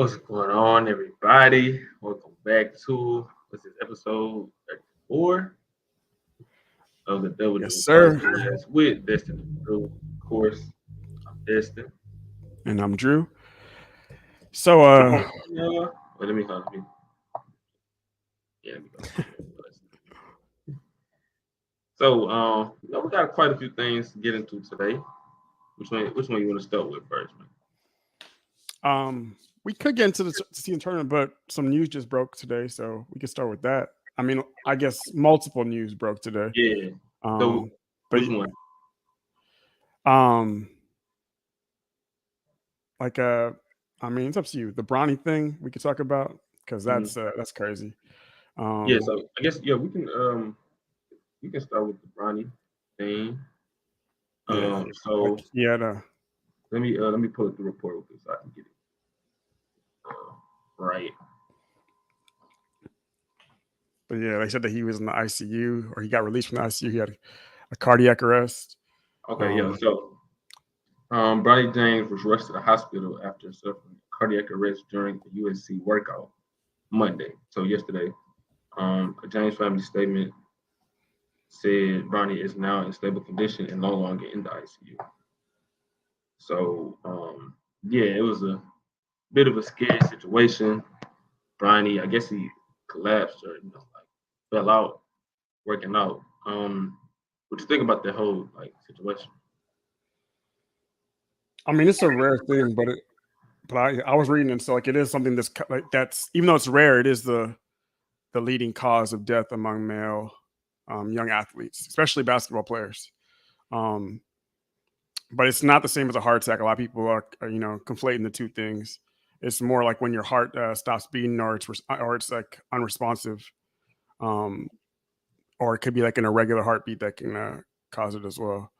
What's going on, everybody? Welcome back to this is episode 34 of the Double Yes, Dribble sir. Podcast with Destin and Drew. Of course, I'm Destin. And I'm Drew. So, Wait, let me call me. Yeah, let me call So, we got quite a few things to get into today. Which one you want to start with first, man? we could get into the season tournament, but some news just broke today, so we can start with that. I mean, I guess multiple news broke today. Yeah. So, Um, but which one? um, like I mean, it's up to you. The Bronny thing we could talk about because that's crazy. Yeah. So I guess we can start with the Bronny thing. Yeah, So let me pull up the report with this so I can get it right. But yeah, they said that he was in the ICU or he got released from the ICU. He had a cardiac arrest. Okay, yeah. So Bronny James was rushed to the hospital after suffering cardiac arrest during the USC workout Monday. So yesterday, a James family statement said Bronny is now in stable condition and no longer in the ICU. So yeah, it was a bit of a scary situation. Bronny, I guess he collapsed or like fell out working out. What you think about that whole like situation? I mean, it's a rare thing, but I was reading and so like it is something that's even though it's rare, it is the leading cause of death among male young athletes, especially basketball players. Um, but it's not the same as a heart attack. A lot of people are conflating the two things. It's more like when your heart stops beating, or it's like unresponsive, um, or it could be like an irregular heartbeat that can cause it as well.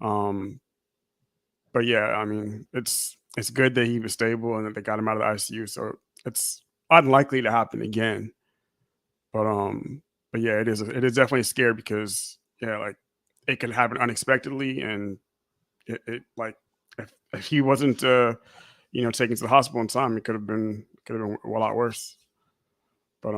Um, but yeah, I mean, it's good that he was stable and that they got him out of the ICU. So it's unlikely to happen again. But yeah, it is definitely scary because yeah, like it can happen unexpectedly, and it like if he wasn't taken to the hospital in time, it could have been a lot worse. But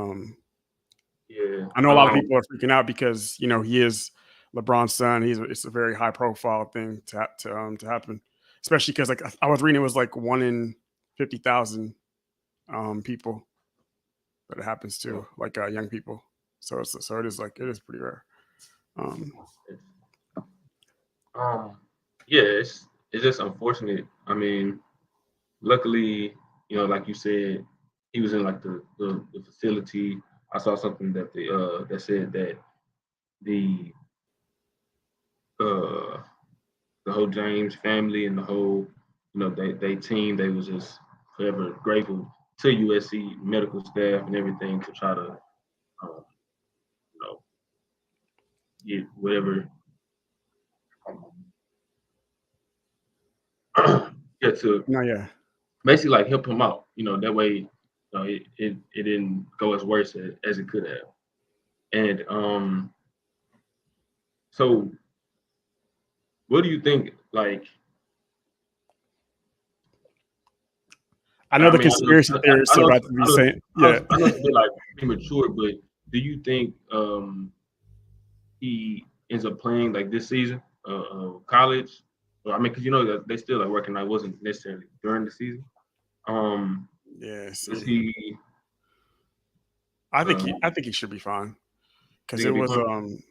Yeah. I know a lot of people are freaking out because he is LeBron's son. It's a very high profile thing to happen, especially because like I was reading it was like 1 in 50,000 people that it happens to, like young people. So it is pretty rare. Um, Um, yeah, it's just unfortunate. I mean, luckily, like you said, he was in like the facility. I saw something that said that the uh the whole James family and the whole they team they was just forever grateful to USC medical staff and everything to try to you know get whatever get to no, yeah. basically like help him out. That way, it didn't go as worse as it could have. And so what do you think? Like, I know I the mean, conspiracy theorists I are know, about to be I know, saying, I yeah. know, I know it's a bit like premature, but do you think he ends up playing like this season, college? Or, I mean, because that they still like working. I wasn't necessarily during the season. Um, Yeah, is see, he? I think he should be fine because Think it it'll be was fun?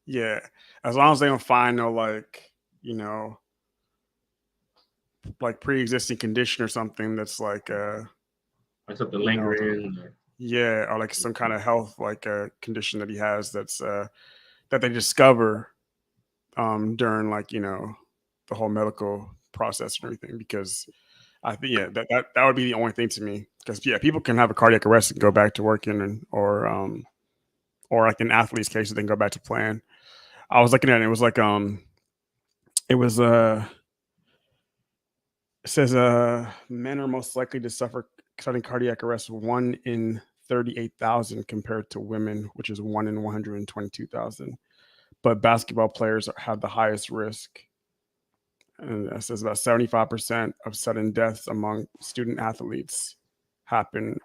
yeah, as long as they don't find no you know like pre-existing condition or something that's Like something you know lingering? yeah, or like some kind of health like condition that he has that's that they discover during the whole medical process and everything, because I think yeah that would be the only thing to me, because yeah, people can have a cardiac arrest and go back to working, or like in athletes cases they can go back to playing. I was looking at it, it was like it was it says men are most likely to suffer sudden cardiac arrest 1 in 38,000 compared to women, which is 1 in 122,000. But basketball players have the highest risk. And it says about 75% of sudden deaths among student athletes happen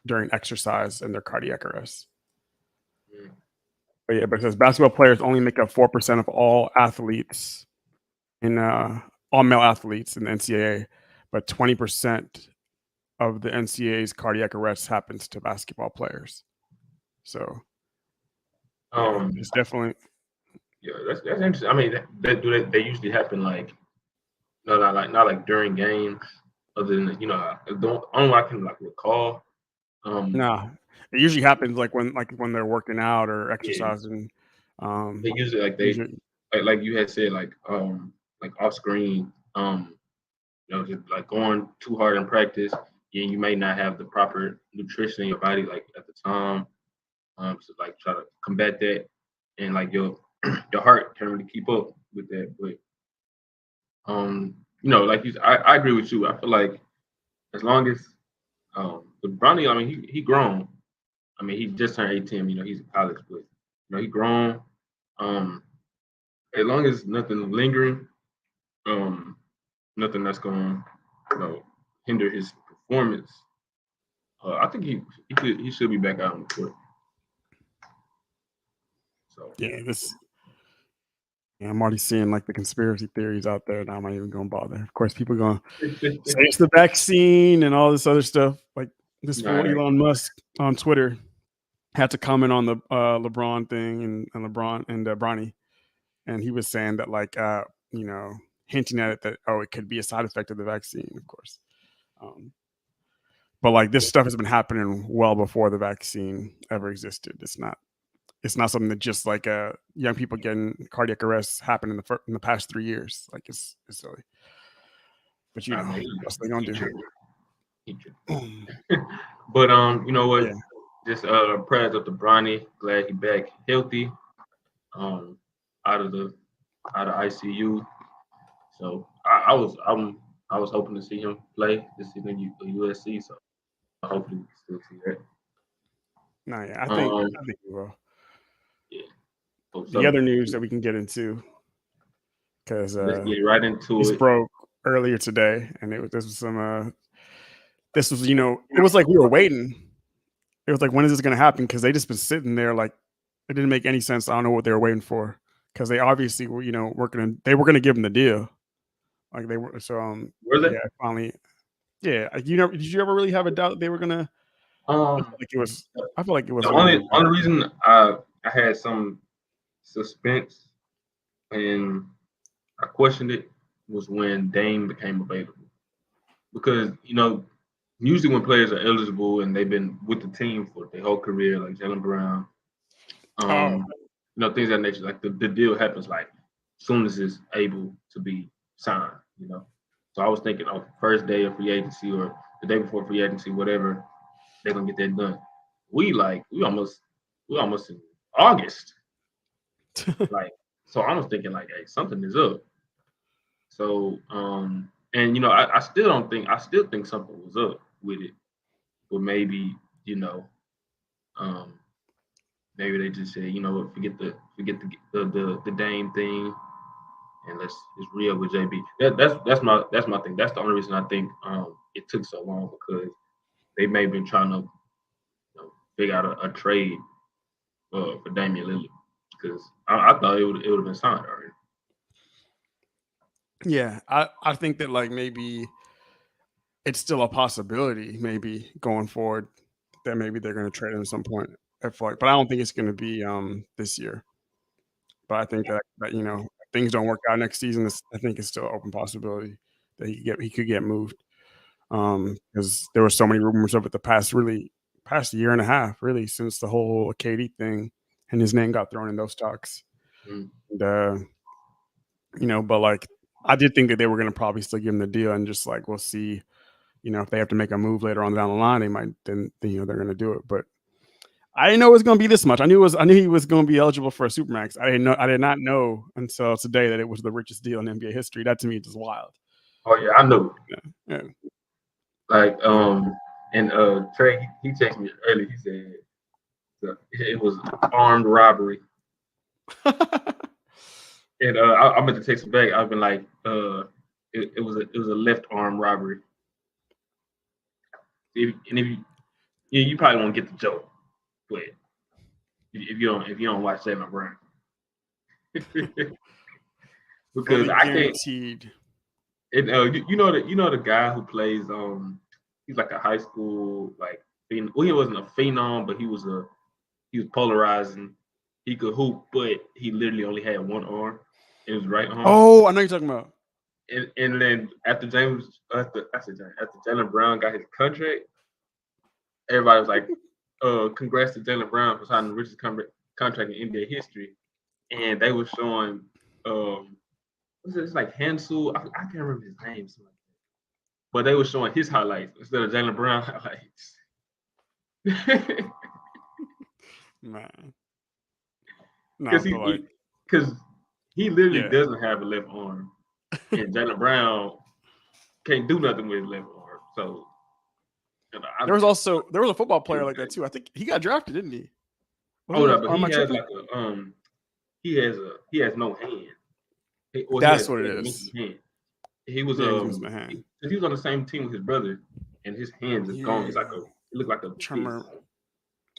during exercise and their cardiac arrest. Mm. But yeah, but it says basketball players only make up 4% of all athletes in all male athletes in the NCAA, but 20% of the NCAA's cardiac arrests happens to basketball players. So yeah, it's definitely. Yeah, that's interesting. I mean, they usually happen like not like during games, other than the only one I can like recall. Nah, it usually happens like when they're working out or Yeah, exercising. they usually Usually, like you had said like off screen, just like going too hard in practice. Yeah, you may not have the proper nutrition in your body like at the time. So like try to combat that, and like your heart can't really keep up with that. But like I agree with you. I feel like as long as with Bronny, I mean he grown. I mean he just turned 18. He's in college, but he grown. As long as nothing lingering, nothing that's going to hinder his performance. I think he should be back out on the court. So yeah, I'm already seeing like the conspiracy theories out there, and I'm not even gonna bother. Of course, people gonna say it's the vaccine and all this other stuff. Like this fool Elon Musk on Twitter had to comment on the LeBron thing and LeBron and Bronny, and he was saying that like hinting at it that it could be a side effect of the vaccine, of course. But like this stuff has been happening well before the vaccine ever existed. It's not something that just like young people getting cardiac arrests happened in the past 3 years. Like it's silly. But what's they gonna do? But you know what? Yeah. Just prayers up to Bronny. Glad he back healthy. Out of ICU. So I was hoping to see him play this season at USC. So hopefully we can still see that. No, yeah, I think we will. Yeah. The other news that we can get into, because let's get right into this it. broke earlier today, and it was it was like we were waiting. It was like, when is this going to happen? Because they just been sitting there like it didn't make any sense. I don't know what they were waiting for, because they obviously were they were going to give them the deal. Like they were. So were they? Yeah, finally. Yeah, did you ever really have a doubt they were gonna? I feel like it was the only reason I had some suspense and I questioned it was when Dame became available, because usually when players are eligible and they've been with the team for their whole career, like Jaylen Brown, things of that nature, like the deal happens like as soon as it's able to be signed. So I was thinking, first day of free agency or the day before free agency, whatever, they're gonna get that done. We almost in August. Like, so I was thinking like, hey, something is up. So and I still think something was up with it. But maybe, maybe they just said, forget the Dame thing, and let's just re-up with JB. That's my thing. That's the only reason I think it took so long, because they may have been trying to figure out a trade for Damian Lillard, because I thought it would have been signed already. Yeah, I think that like maybe it's still a possibility, maybe going forward, that maybe they're going to trade him at some point. But I don't think it's going to be this year. But I think that if things don't work out next season, I think it's still an open possibility that he could get moved. Because there were so many rumors of it the past year and a half, really, since the whole KD thing and his name got thrown in those talks. Mm. And but like I did think that they were going to probably still give him the deal, and just like we'll see. If they have to make a move later on down the line, they might then they're going to do it. But I didn't know it was going to be this much. I knew he was going to be eligible for a supermax. I did not know until today that it was the richest deal in NBA history. That to me is just wild. Oh yeah, I knew. Yeah. Like and Trey, he texted me earlier. He said it was armed robbery. And I meant to text him back. I've been like, it was a left arm robbery. you probably won't get the joke, but if you don't watch Jaylen Brown, because I can't. Guaranteed. And you know the guy who plays he's like a high school like he wasn't a phenom, but he was polarizing. He could hoop, but he literally only had one arm in his right arm. Oh, I know you're talking about. And then after Jaylen Brown got his contract, everybody was like, congrats to Jaylen Brown for signing the richest contract in NBA history. And they were showing it's like Hansel, I can't remember his name, but they were showing his highlights instead of Jaylen Brown highlights. Man. Because he literally doesn't have a left arm. And Jaylen Brown can't do nothing with his left arm. So there was a football player like that too. I think he got drafted, didn't he? Hold up, but he has no hand. That's what it is. He was he was on the same team with his brother, and his hands is gone. It's like it looked like a tremor.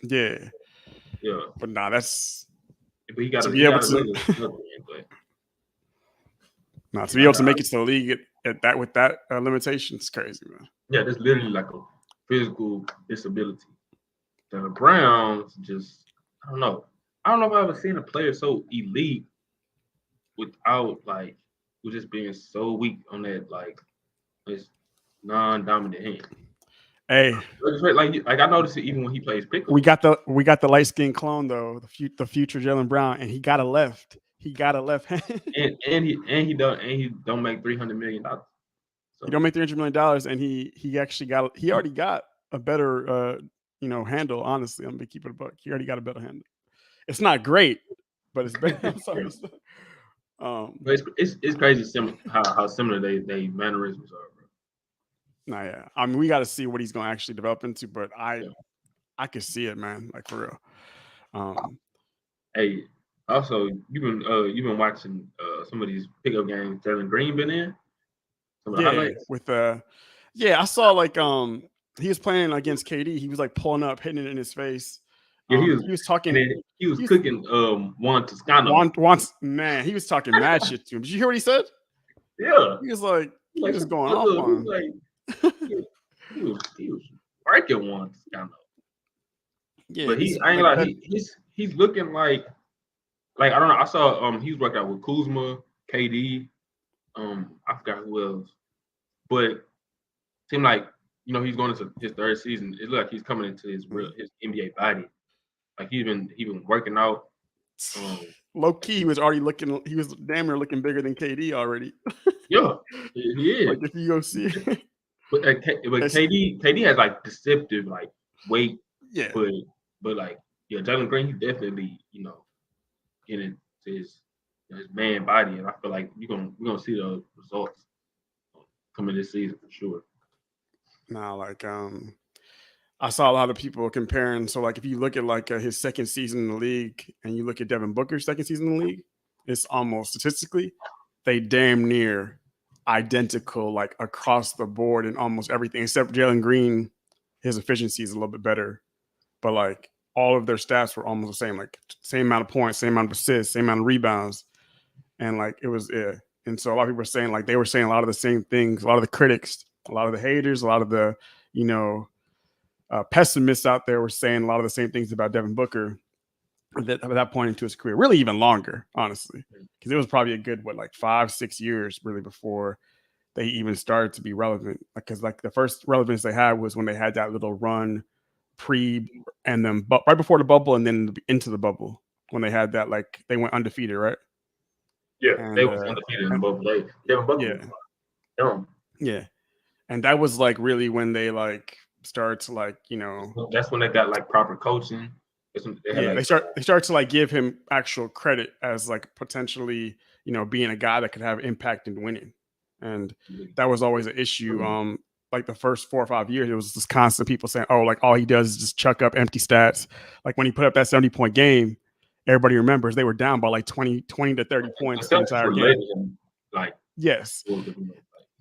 Yeah. But nah, that's. But he got to be able to. Nah, to be able to make it to the league with that limitation, it's crazy, man. Yeah, that's literally like a physical disability. The Browns just, I don't know if I've ever seen a player so elite with just being so weak on that this non-dominant hand. Hey, like I noticed it even when he plays pickle. We got the light skinned clone though, the future Jaylen Brown, and he got a left. He got a left hand. and he don't make $300 million. So. He don't make $300 million, and he already got a better handle. Honestly, I'm gonna keep it a buck. He already got a better handle. It's not great, but it's better. But it's crazy how similar they mannerisms are, bro. Nah, yeah. I mean, we got to see what he's gonna actually develop into, but I can see it, man. Like for real. Hey, also you've been watching some of these pickup games Jalen Green been in. Some of the highlights? I saw he was playing against KD. He was like pulling up, hitting it in his face. Yeah, he was talking. He was cooking Juan Toscano. Man, he was talking mad shit to him. Did you hear what he said? Yeah, he was like he was going off on him. He was breaking Juan Toscano. Yeah, but he's looking like I don't know. I saw he was working out with Kuzma, KD. I forgot who else, but it seemed like he's going into his third season. It looked like he's coming into his NBA body. Like he's been working out. Low key, he was damn near looking bigger than KD already. Yeah, he is. Like if you go see it. But KD has like deceptive weight. Yeah. But Jalen Green, he definitely getting to his man body, and I feel like we're gonna see the results coming this season for sure. Now, I saw a lot of people comparing. So, if you look at his second season in the league, and you look at Devin Booker's second season in the league, it's almost statistically they damn near identical, across the board in almost everything, except Jalen Green. His efficiency is a little bit better, but all of their stats were almost the same, same amount of points, same amount of assists, same amount of rebounds, and it was it. And so a lot of people were saying they were saying a lot of the same things. A lot of the critics, a lot of the haters, a lot of the pessimists out there were saying a lot of the same things about Devin Booker that point into his career, really even longer, honestly, because it was probably a good 5-6 years really before they even started to be relevant. Because the first relevance they had was when they had that little run and then right before the bubble and then into the bubble when they had that they went undefeated, right? Yeah, and they was undefeated in the bubble. Devin Booker, yeah, and that was really when they start to that's when they got proper coaching. They start to give him actual credit as potentially being a guy that could have impact in winning, and that was always an issue. The first 4 or 5 years, it was just constant people saying, "Oh, all he does is just chuck up empty stats." When he put up that 70-point game, everybody remembers they were down by 20 to 30 points the entire game. Legend, yes.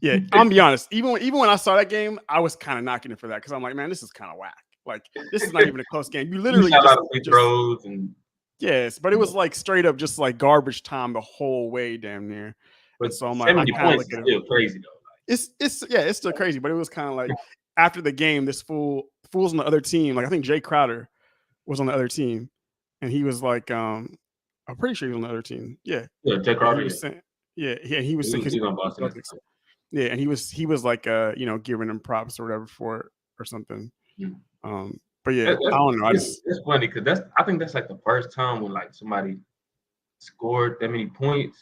Yeah, I'm gonna be honest. Even when I saw that game, I was kind of knocking it for that because I'm like, man, this is kind of whack. Like, this is not even a close game. You literally shot a just, lot of free throws and. yes, but it was like straight up just like garbage time the whole way, damn near. But And so I'm like, I 70 kind of points look is at it. still crazy though. It's still crazy, but it was kind of like after the game, this fool's on the other team. Like I think Jay Crowder was on the other team, and he was like, I'm pretty sure he was on the other team. Yeah, Yeah, Jay and he Crowder. was saying, he was saying, He's on Boston. Celtics. Yeah, and he was like, giving him props or whatever for it or something. But yeah, I don't know. It's funny because I think that's like the first time when like somebody scored that many points,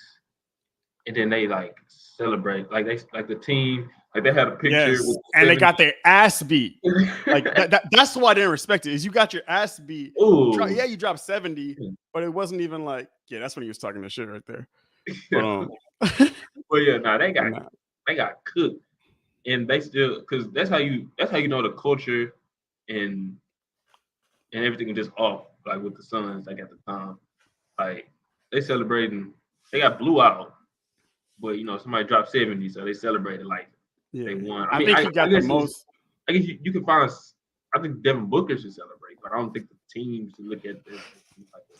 and then they like celebrate like the team like they had a picture. Yes, and they got their ass beat. Like that's why I didn't respect it. Is you got your ass beat. Ooh. You dropped 70, but it wasn't even like, yeah, that's when he was talking the shit right there. But yeah, they got cooked, and they still because that's how you know the culture and everything just off like with the Suns like at the time, like they celebrating, they got blew out, but somebody dropped 70, so they celebrated like they won. I think he got the most. I guess you can find. I think Devin Booker should celebrate, but I don't think the team should look at this.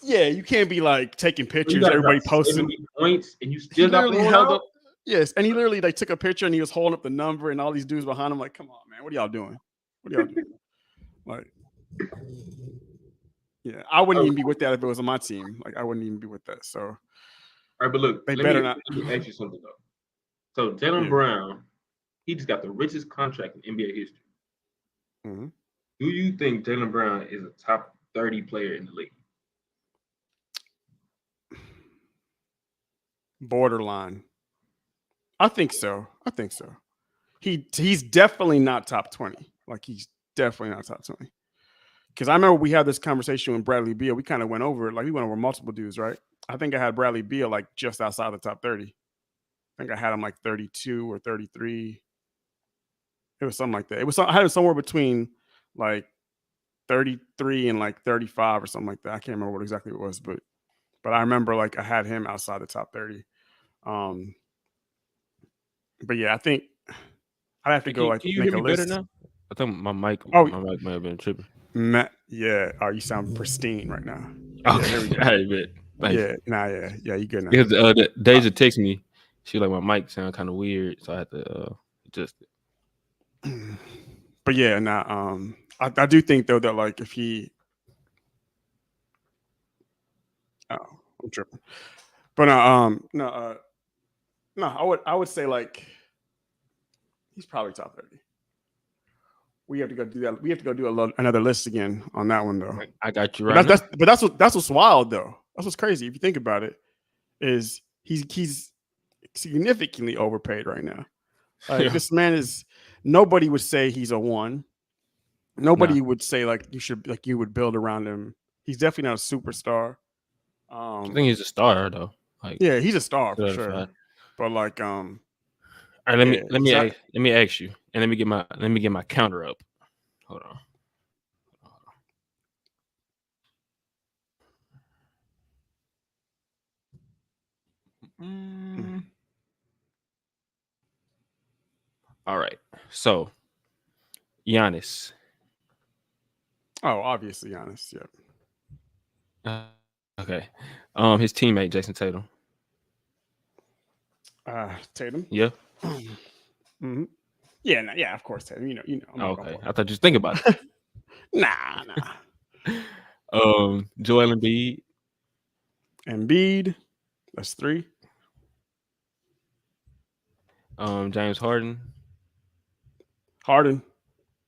Yeah, you can't be like taking pictures, everybody posting points, and you still got held up. Yes, and he literally like took a picture and he was holding up the number, and all these dudes behind him like, "Come on, man, what are y'all doing? What are y'all doing?" Like, yeah, I wouldn't even be with that if it was on my team. Like, I wouldn't even be with that. So, all right, but look, let me ask you something though. So Jaylen Brown, he just got the richest contract in NBA history. Mm-hmm. Do you think Jaylen Brown is a top 30 player in the league? Borderline. I think so. He's definitely not top 20. Like, he's definitely not top 20. Because I remember we had this conversation with Bradley Beal. We kind of went over it. Like, we went over multiple dudes, right? I think I had Bradley Beal like just outside the top 30. I think I had him like 32 or 33. It was something like that. I had it somewhere between like 33 and like 35 or something like that. I can't remember what exactly it was, but I remember like I had him outside the top 30. But yeah, I think I'd have to go like can you make hear a me list. better now? I think my mic may have been tripping. Yeah. Oh, you sound pristine right now. Okay, there we go. Hey, man. Yeah, you good now. Because Deja texted me. She was like, my mic sound kind of weird, so I had to adjust it. But yeah, I do think though that like if he, I'm tripping. But I would say like he's probably top 30. We have to go do that. We have to go do another list again on that one though. I got you right. But that's what's wild though. That's what's crazy if you think about it. Is he's significantly overpaid right now. Like this man is. Nobody would say he's a 1. Nobody would say like you would build around him. He's definitely not a superstar. I think he's a star though. Like, yeah, he's a star for sure. But like, all right, let me ask you, and let me get my counter up. Hold on. All right, so Giannis. Oh, obviously Giannis. Yeah. Okay. His teammate Jason Tatum. Tatum. Yeah. Mm-hmm. Yeah, of course, Tatum. You know. Okay, I thought you just think about it. Nah. Joel Embiid. Embiid. That's 3. James Harden.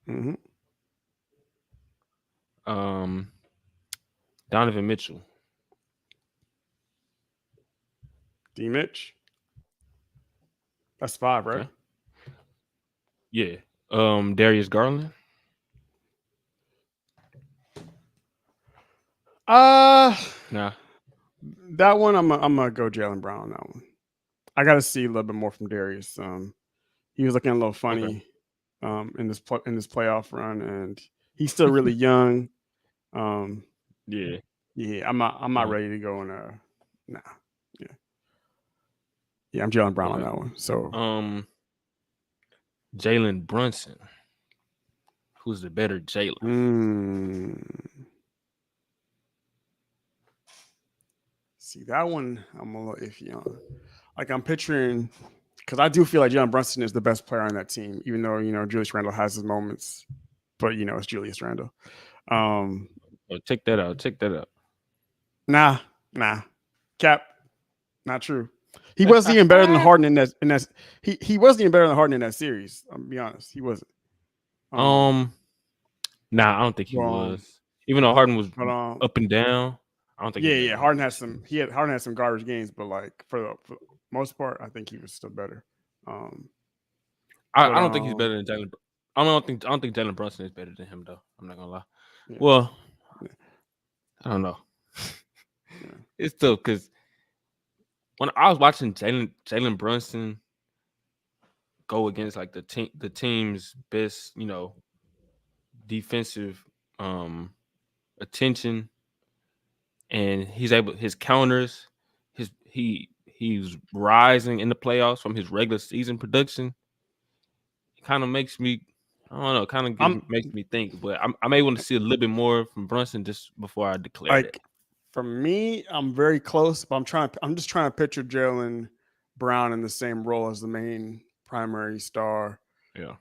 Mm-hmm. Donovan Mitchell. D. Mitch. That's 5, right? Okay. Yeah. Darius Garland. Nah. That one I'm gonna go Jaylen Brown on that one. I gotta see a little bit more from Darius. He was looking a little funny in this playoff run, and he's still really young. Yeah. I'm not ready to go in nah. Yeah, I'm Jaylen Brown on that one. So Jalen Brunson. Who's the better Jalen? See, that one I'm a little iffy on. Like I'm picturing, because I do feel like Jalen Brunson is the best player on that team, even though Julius Randle has his moments, but it's Julius Randle. Check that out. Check that out. Nah, Cap, not true. He wasn't even better than Harden in that. He wasn't even better than Harden in that series. I'm gonna be honest, he wasn't. Nah, I don't think he was. Even though Harden was up and down, I don't think. Yeah. Harden had some garbage games, but like for the most part, I think he was still better. I don't think he's better than Jalen. I don't think Jalen Brunson is better than him though. I'm not gonna lie. Yeah. Well, I don't know. Yeah. It's tough because when I was watching Jalen Brunson go against like the team's best, defensive attention, and his counters, he's rising in the playoffs from his regular season production. It kind of makes me, I don't know, makes me think, but I may want to see a little bit more from Brunson just before I declare it. For me, I'm very close, but I'm just trying to picture Jaylen Brown in the same role as the main primary star. Yeah.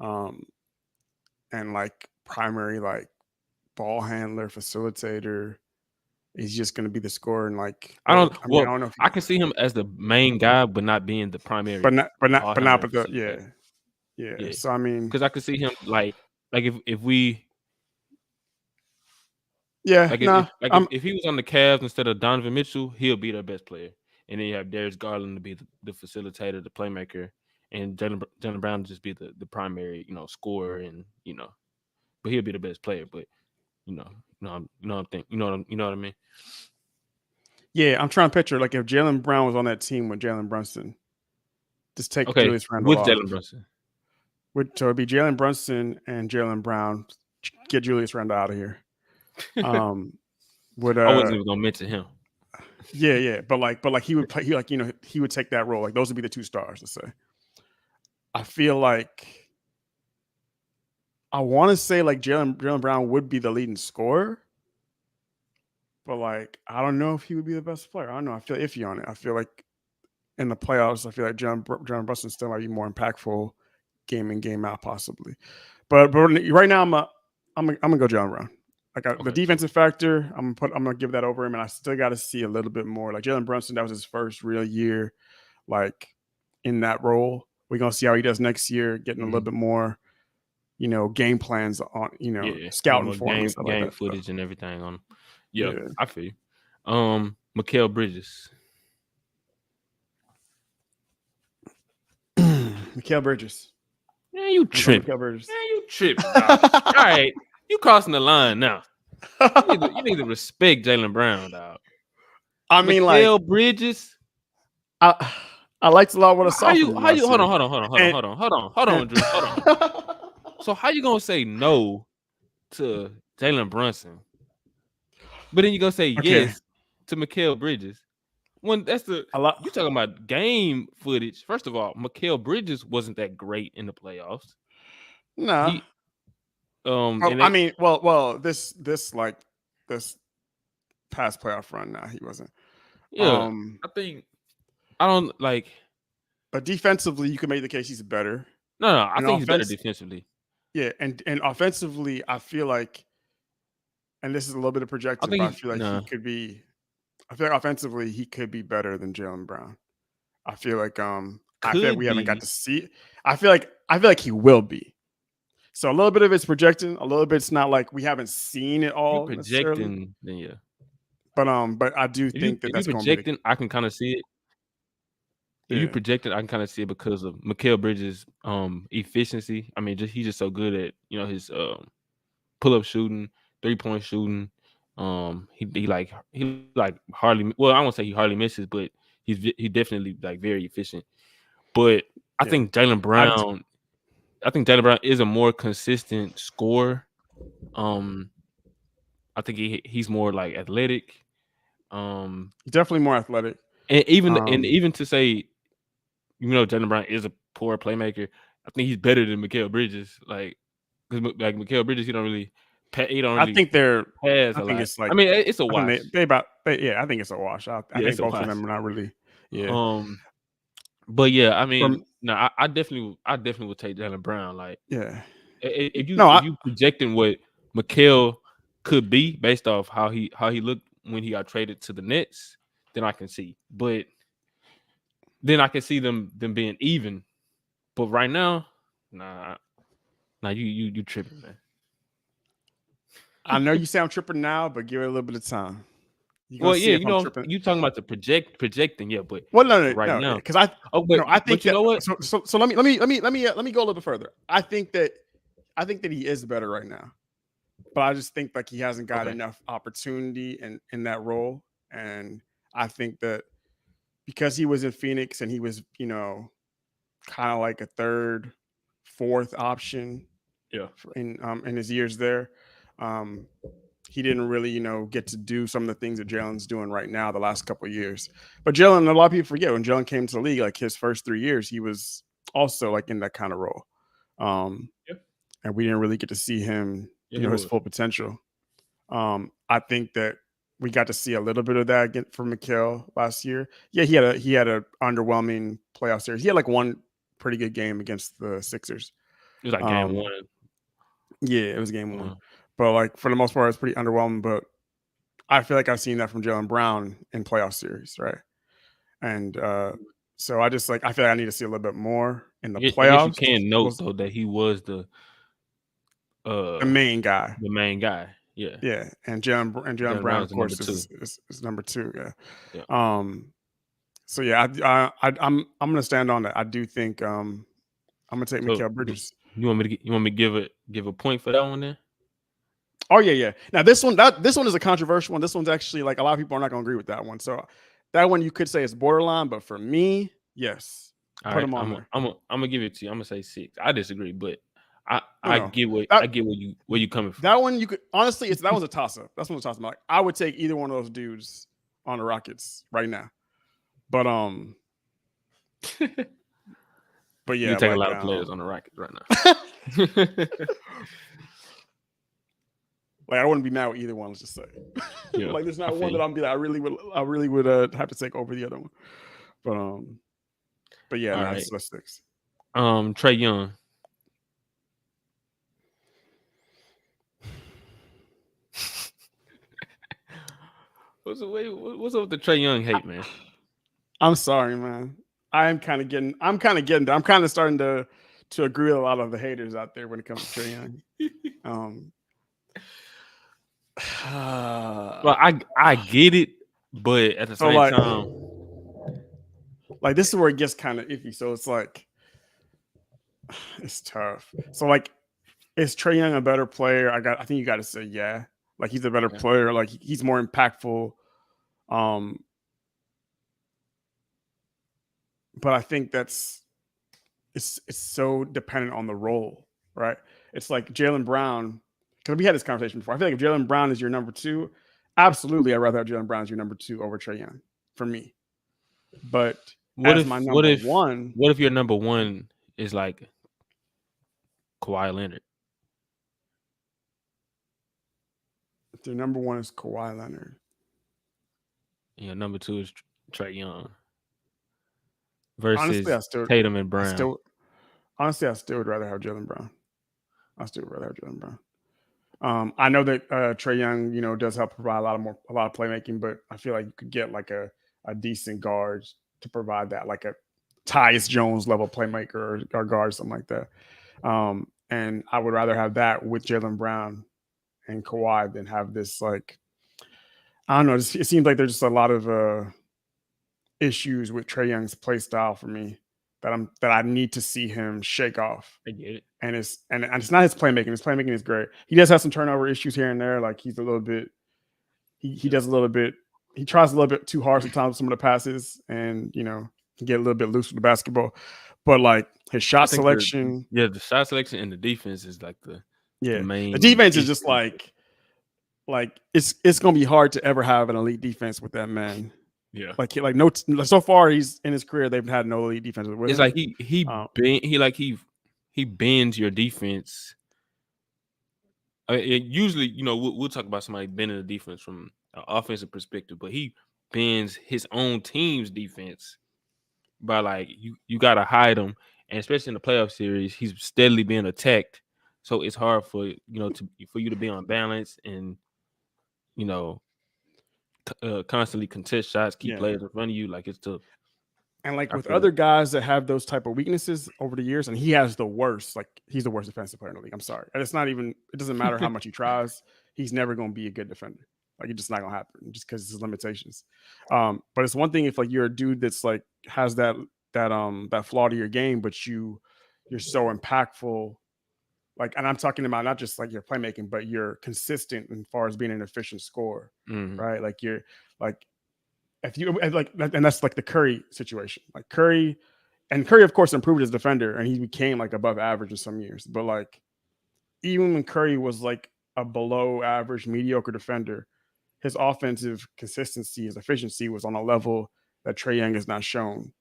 And like primary like ball handler, facilitator. He's just going to be the scorer and like I don't know. If I can see him as the main guy, but not being the primary. Yeah. So I mean, because I could see him like if we. Yeah, if he was on the Cavs instead of Donovan Mitchell, he'll be their best player. And then you have Darius Garland to be the facilitator, the playmaker, and Jaylen Brown to just be the primary, scorer, and but he'll be the best player. But you know what I mean? Yeah, I'm trying to picture like if Jaylen Brown was on that team with Jalen Brunson, just take Julius Randle with Jalen Brunson. So it'd be Jalen Brunson and Jaylen Brown. Get Julius Randle out of here. I wasn't even gonna mention him. Yeah, but he would play. He would take that role. Like those would be the two stars. Let's say. I feel like I want to say like Jaylen Brown would be the leading scorer, but like I don't know if he would be the best player. I don't know. I feel iffy on it. I feel like in the playoffs, I feel like Jalen Brunson still might be more impactful game in, game out, possibly. But right now, I'm gonna go Jaylen Brown. The defensive factor, I'm gonna give that over him, and I still got to see a little bit more. Like Jalen Brunson, that was his first real year, like in that role. We're gonna see how he does next year, getting a little bit more, game plans on, scouting for him, game footage and everything on him. Yeah, I feel you. Mikal Bridges. Mikal Bridges. Yeah, you tripping. All right. You crossing the line now. You need to respect Jaylen Brown, dog. I mean, Mikal Bridges. I liked a lot what I saw. How you hold on, Drew. Hold on. So how you gonna say no to Jalen Brunson, but then you gonna say yes to Mikal Bridges? When that's you talking about game footage. First of all, Mikal Bridges wasn't that great in the playoffs. No. This past playoff run, now he wasn't. Yeah, I don't like. But defensively, you can make the case he's better. No, I think he's better defensively. Yeah, and offensively, I feel like, and this is a little bit of projecting, but I feel like he could be. I feel like offensively, he could be better than Jaylen Brown. I feel like I feel like we haven't got to see. I feel like he will be. So a little bit of it's projecting, a little bit it's not like we haven't seen it all. Projecting, then yeah. But I do think that's going to be. I can kind of see it. If you project it, I can kind of see it because of Mikal Bridges' efficiency. I mean, he's just so good at his pull-up shooting, 3-point shooting. He hardly. Well, I won't say he hardly misses, but he definitely like very efficient. But I think Jaylen Brown. I think Jaylen Brown is a more consistent scorer. I think he's more like athletic. He's definitely more athletic. And even to say, Jaylen Brown is a poor playmaker. I think he's better than Mikal Bridges. Like, because like Mikal Bridges, he don't really I think they're. pass I a think lot. it's like. I mean, it's a I wash. think I think it's a wash. I think it's a both of wash. them are not really. Yeah. But yeah, I mean, no, I definitely would take Jaylen Brown. Like, yeah. If you projecting what Mikal could be based off how he looked when he got traded to the Nets, then I can see. But then I can see them being even. But right now, nah, you tripping, man. I know you sound tripping now, but give it a little bit of time. Well, yeah, you talking about the projecting, yeah, but no, right now, because I think you know what? So let me go a little bit further. I think that he is better right now, but I just think like he hasn't got enough opportunity in that role, and I think that because he was in Phoenix and he was kind of like a third, fourth option, in his years there. He didn't really, get to do some of the things that Jalen's doing right now the last couple of years. But Jalen, a lot of people forget when Jalen came to the league, like his first 3 years, he was also like in that kind of role. And we didn't really get to see him, his full potential. I think that we got to see a little bit of that again from Mikal last year. Yeah, he had a underwhelming playoff series. He had like one pretty good game against the Sixers. It was like game 1. Yeah, it was game 1. But like for the most part, it's pretty underwhelming. But I feel like I've seen that from Jaylen Brown in playoff series, right? And so I just I feel like I need to see a little bit more in the playoffs. You can note though that he was the main guy. The main guy, yeah. Yeah, and Jaylen Brown, of course, is number 2. Yeah. So yeah, I'm gonna stand on that. I do think I'm gonna take Mikal Bridges. You want me to give a point for that one then? Oh yeah. Now this one is a controversial one. This one's actually like a lot of people are not going to agree with that one. So that one you could say is borderline, but for me, yes. Put him on there. I'm gonna give it to you. I'm gonna say 6. I disagree, but I get where you coming from. That one you could honestly, that one's a toss up. That's one of the toss up. Like, I would take either one of those dudes on the Rockets right now. But but yeah, you take a lot of players on the Rockets right now. Like I wouldn't be mad with either one. Let's just say, like there's not one that I'm be like I really would have to take over the other one. But yeah, that's 6. Trae Young. What's up with the Trae Young hate, man? I'm sorry, man. I'm kind of starting to agree with a lot of the haters out there when it comes to Trae Young. Well, I get it, but at the same time, like this is where it gets kind of iffy. So it's like it's tough. So like, is Trae Young a better player? I think you got to say yeah. Like he's a better player. Like he's more impactful. But I think it's so dependent on the role, right? It's like Jaylen Brown. Because we had this conversation before. I feel like if Jaylen Brown is your number 2, absolutely, I'd rather have Jaylen Brown as your number 2 over Trae Young for me. But what if your number 1 is like Kawhi Leonard? If your number 1 is Kawhi Leonard, and your number 2 is Trae Young versus Tatum and Brown. Honestly, I still would rather have Jaylen Brown. I know that Trae Young, does help provide a lot of playmaking, but I feel like you could get like a decent guard to provide that, like a Tyus Jones level playmaker or guard, something like that. And I would rather have that with Jaylen Brown and Kawhi than have this like, I don't know. It seems like there's just a lot of issues with Trae Young's play style for me that I need to see him shake off. I get it. And it's not his playmaking. His playmaking is great. He does have some turnover issues here and there. Like he's a little bit, he does a little bit, he tries a little bit too hard sometimes with some of the passes and, can get a little bit loose with the basketball. But like his shot selection. The shot selection and the defense is like the main. The defense is just like it's going to be hard to ever have an elite defense with that man. Yeah, so far he's in his career they've had no elite defense with him. It's like he he bends your defense. Usually, we'll talk about somebody bending the defense from an offensive perspective, but he bends his own team's defense by like you got to hide him, and especially in the playoff series, he's steadily being attacked, so it's hard for for you to be on balance and constantly contest shots, keep players in front of you. Like it's tough. And like with other guys that have those type of weaknesses over the years, and he has the worst, like he's the worst defensive player in the league. I'm sorry. And it doesn't matter how much he tries. He's never going to be a good defender. Like it's just not going to happen just because of his limitations. But it's one thing if like you're a dude that's like has that flaw to your game, but you're so impactful. Like, and I'm talking about not just like your playmaking, but you're consistent as far as being an efficient scorer, right? Like you're like, if you like, and that's like the Curry situation. Like Curry, of course, improved as a defender, and he became like above average in some years. But like, even when Curry was like a below average, mediocre defender, his offensive consistency, his efficiency was on a level that Trae Young has not shown,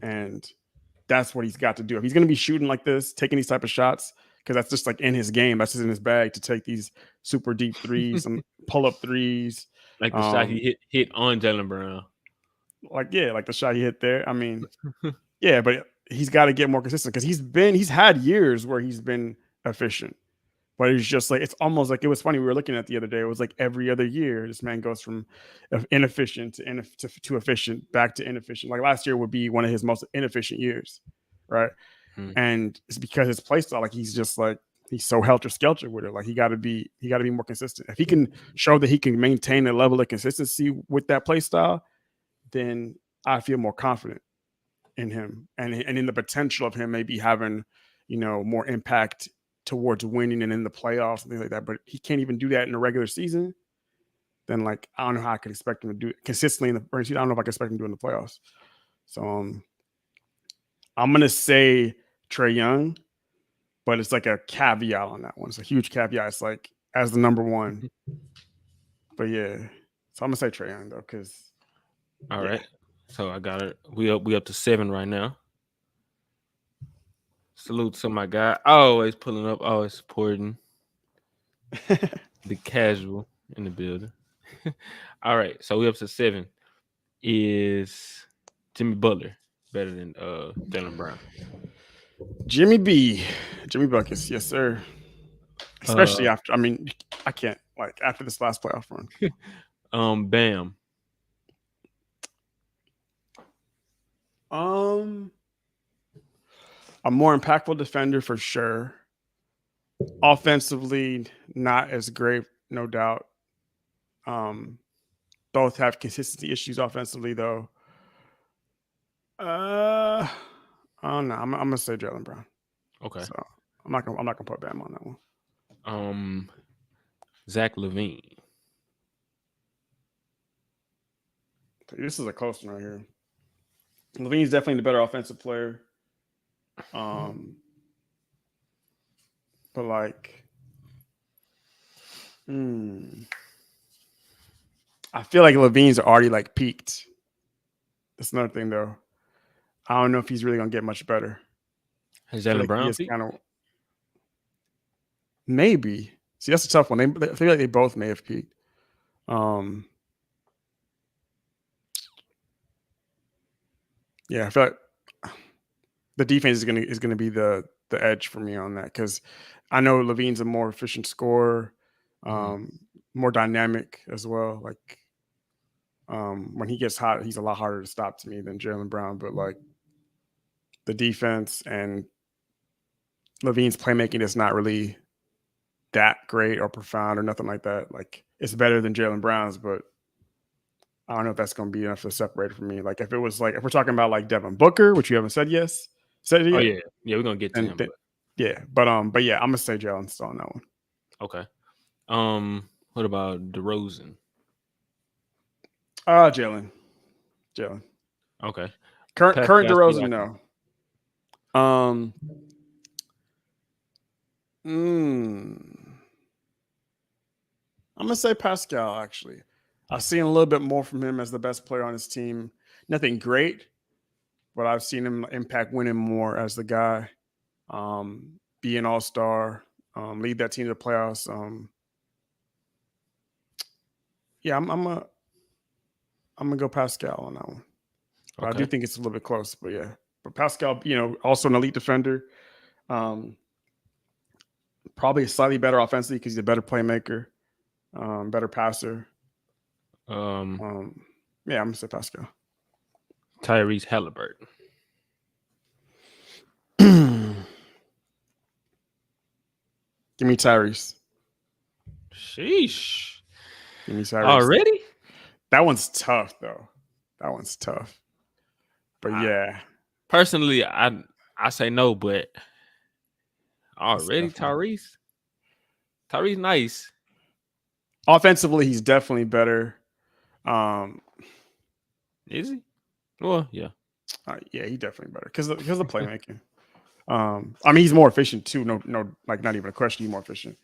and that's what he's got to do. If he's going to be shooting like this, taking these type of shots, because that's just like in his game, that's just in his bag to take these super deep threes and pull up threes. Like the shot he hit on Jaylen Brown. Like the shot he hit there. I mean, yeah, but he's got to get more consistent because he's had years where he's been efficient. But it's just like it's almost like it was funny. We were looking at the other day. It was like every other year, this man goes from inefficient to efficient, back to inefficient. Like last year would be one of his most inefficient years, right? And it's because his play style, like he's just like he's so helter skelter with it. Like he got to be more consistent. If he can show that he can maintain a level of consistency with that play style, then I feel more confident in him and in the potential of him maybe having, more impact towards winning and in the playoffs and things like that. But he can't even do that in the regular season. Then like I don't know how I could expect him to do it consistently in the regular season. I don't know if I can expect him to do it in the playoffs. So I'm gonna say Trae Young, but it's like a caveat on that one. It's a huge caveat. It's like as the number one. But yeah. So I'm gonna say Trae Young though, because all right. So I got it. We up to 7 right now. Salute to my guy. Always pulling up, always supporting. The casual in the building. All right. So we up to 7. Is Jimmy Butler better than Jaylen Brown? Jimmy Buckets, yes, sir. Especially after I can't after this last playoff run. Bam. A more impactful defender for sure. Offensively, not as great, no doubt. Both have consistency issues offensively, though. I don't know. I'm gonna say Jaylen Brown. Okay. So I'm not gonna put Bam on that one. Zach LaVine. This is a close one right here. LaVine's definitely the better offensive player. But like, I feel like LaVine's already like peaked. That's another thing though. I don't know if he's really gonna get much better. Has Jaylen Brown peaked? Maybe. See, that's a tough one. I feel like they both may have peaked. Yeah, I feel like the defense is gonna be the edge for me on that because I know LaVine's a more efficient scorer, more dynamic as well. Like when he gets hot, he's a lot harder to stop to me than Jaylen Brown. But like the defense and LaVine's playmaking is not really that great or profound or nothing like that. Like it's better than Jaylen Brown's, but I don't know if that's going to be enough to separate it from me. Like if it was like if we're talking about like Devin Booker, which you haven't said yes. Oh yeah, we're gonna get to him. But yeah, I'm gonna say Jaylen still on that one. Okay. What about DeRozan? Jaylen. Okay. Current DeRozan, no. I'm gonna say Pascal. Actually, I've seen a little bit more from him as the best player on his team. Nothing great, but I've seen him impact winning more as the guy. be an all-star, lead that team to the playoffs. Yeah, I'm gonna go Pascal on that one. But Okay. I do think it's a little bit close, but yeah. But Pascal, also an elite defender. Probably slightly better offensively because he's a better playmaker, better passer. Yeah, I'm gonna say Pascal. Tyrese Halliburton. Give me Tyrese. Sheesh. Give me Tyrese. Already? That one's tough, though. That one's tough. But yeah. Personally, I say no, but already Tyrese? Tyrese nice. Offensively, he's definitely better. Is he? Well, yeah. Yeah, he's definitely better because of playmaking. I mean, he's more efficient too. No, like not even a question. He's more efficient,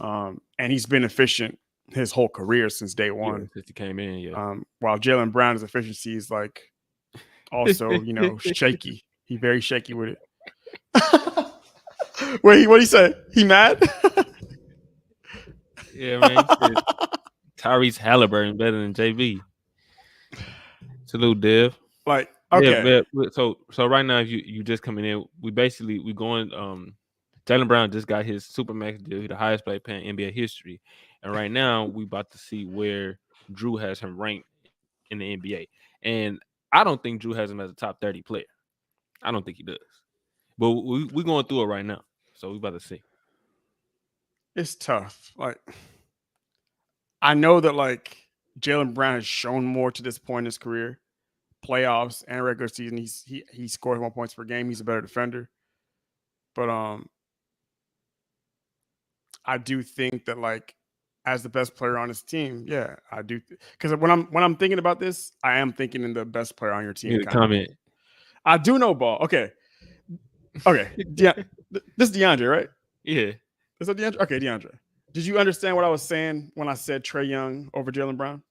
and he's been efficient his whole career since day one. Yeah, since he came in, yeah. While Jaylen Brown's efficiency is like also, shaky. He's very shaky with it. Wait, what did he say? He mad? Yeah, man. Tyrese Halliburton better than JB. Salute, Dev. Like, okay. Yeah, so right now, if you just coming in, we going. Jaylen Brown just got his Supermax deal. He's the highest paid player in NBA history, and right now we about to see where Drew has him ranked in the NBA. And I don't think Drew has him as a top 30 player. I don't think he does. But we going through it right now, so we about to see. It's tough. Like, I know that like Jaylen Brown has shown more to this point in his career, playoffs and regular season. He scores more points per game. He's a better defender. But I do think that like as the best player on his team, yeah, I do. Because when I'm thinking about this, I am thinking in the best player on your team. Comment. I do know ball. Okay. This is DeAndre, right? Yeah. Is that DeAndre? Okay, DeAndre. Did you understand what I was saying when I said Trae Young over Jaylen Brown?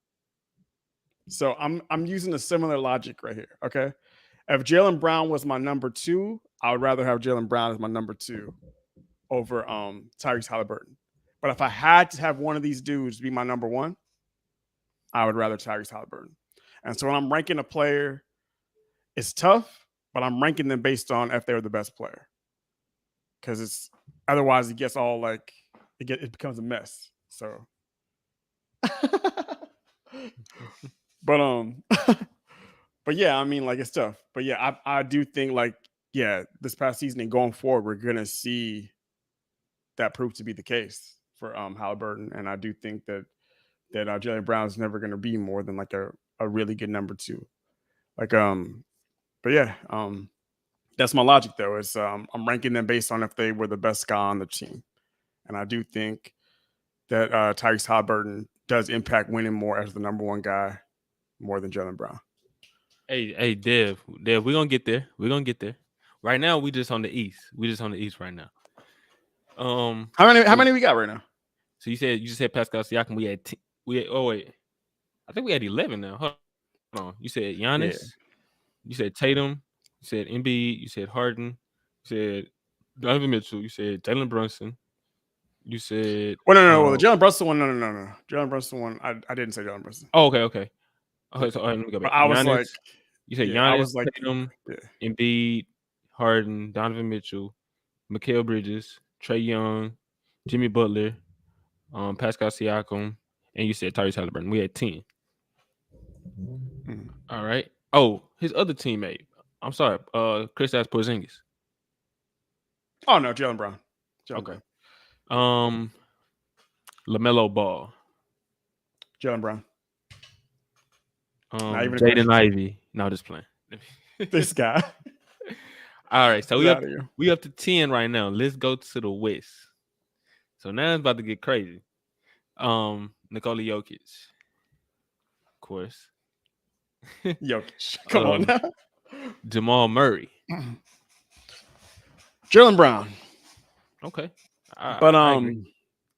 So I'm using a similar logic right here. Okay. If Jaylen Brown was my number 2, I would rather have Jaylen Brown as my number 2 over Tyrese Halliburton. But if I had to have one of these dudes be my number 1, I would rather Tyrese Halliburton. And so when I'm ranking a player, it's tough, but I'm ranking them based on if they're the best player. Because it's otherwise it gets all like it becomes a mess. So but yeah, I mean, like, it's tough. But yeah, I do think like, yeah, this past season and going forward, we're gonna see that prove to be the case for Halliburton. And I do think that Jaylen Brown is never gonna be more than like a really good number 2. Like but yeah, that's my logic though. Is I'm ranking them based on if they were the best guy on the team. And I do think that Tyrese Halliburton does impact winning more as the number 1 guy more than Jaylen Brown. Hey, Dev, we're gonna get there. We're gonna get there. Right now, we just on the East. We just on the East right now. How many we got right now? So you just said Pascal Siakam. We had I think we had 11 now. Hold on. You said Giannis. Yeah. You said Tatum. You said Embiid. You said Harden. You said Donovan Mitchell. You said Jalen Brunson. You said no. The Jalen Brunson one. No. Jalen Brunson one. I didn't say Jalen Brunson. Oh, okay. Okay, so let me go back. I was Giannis, like, you said Giannis, I was like, Tatum, Embiid, Harden, Donovan Mitchell, Mikal Bridges, Trae Young, Jimmy Butler, Pascal Siakam, and you said Tyrese Halliburton. We had 10. All right. Oh, his other teammate. I'm sorry. Kristaps Porzingis. Oh no, Jaylen Brown. Okay. LaMelo Ball. Jaylen Brown. Jaden Ivey. No, just playing. This guy. All right, so we up to 10 right now. Let's go to the West. So now it's about to get crazy. Nikola Jokic, of course. Jokic, come on now. Jamal Murray. Jaylen Brown. Okay, but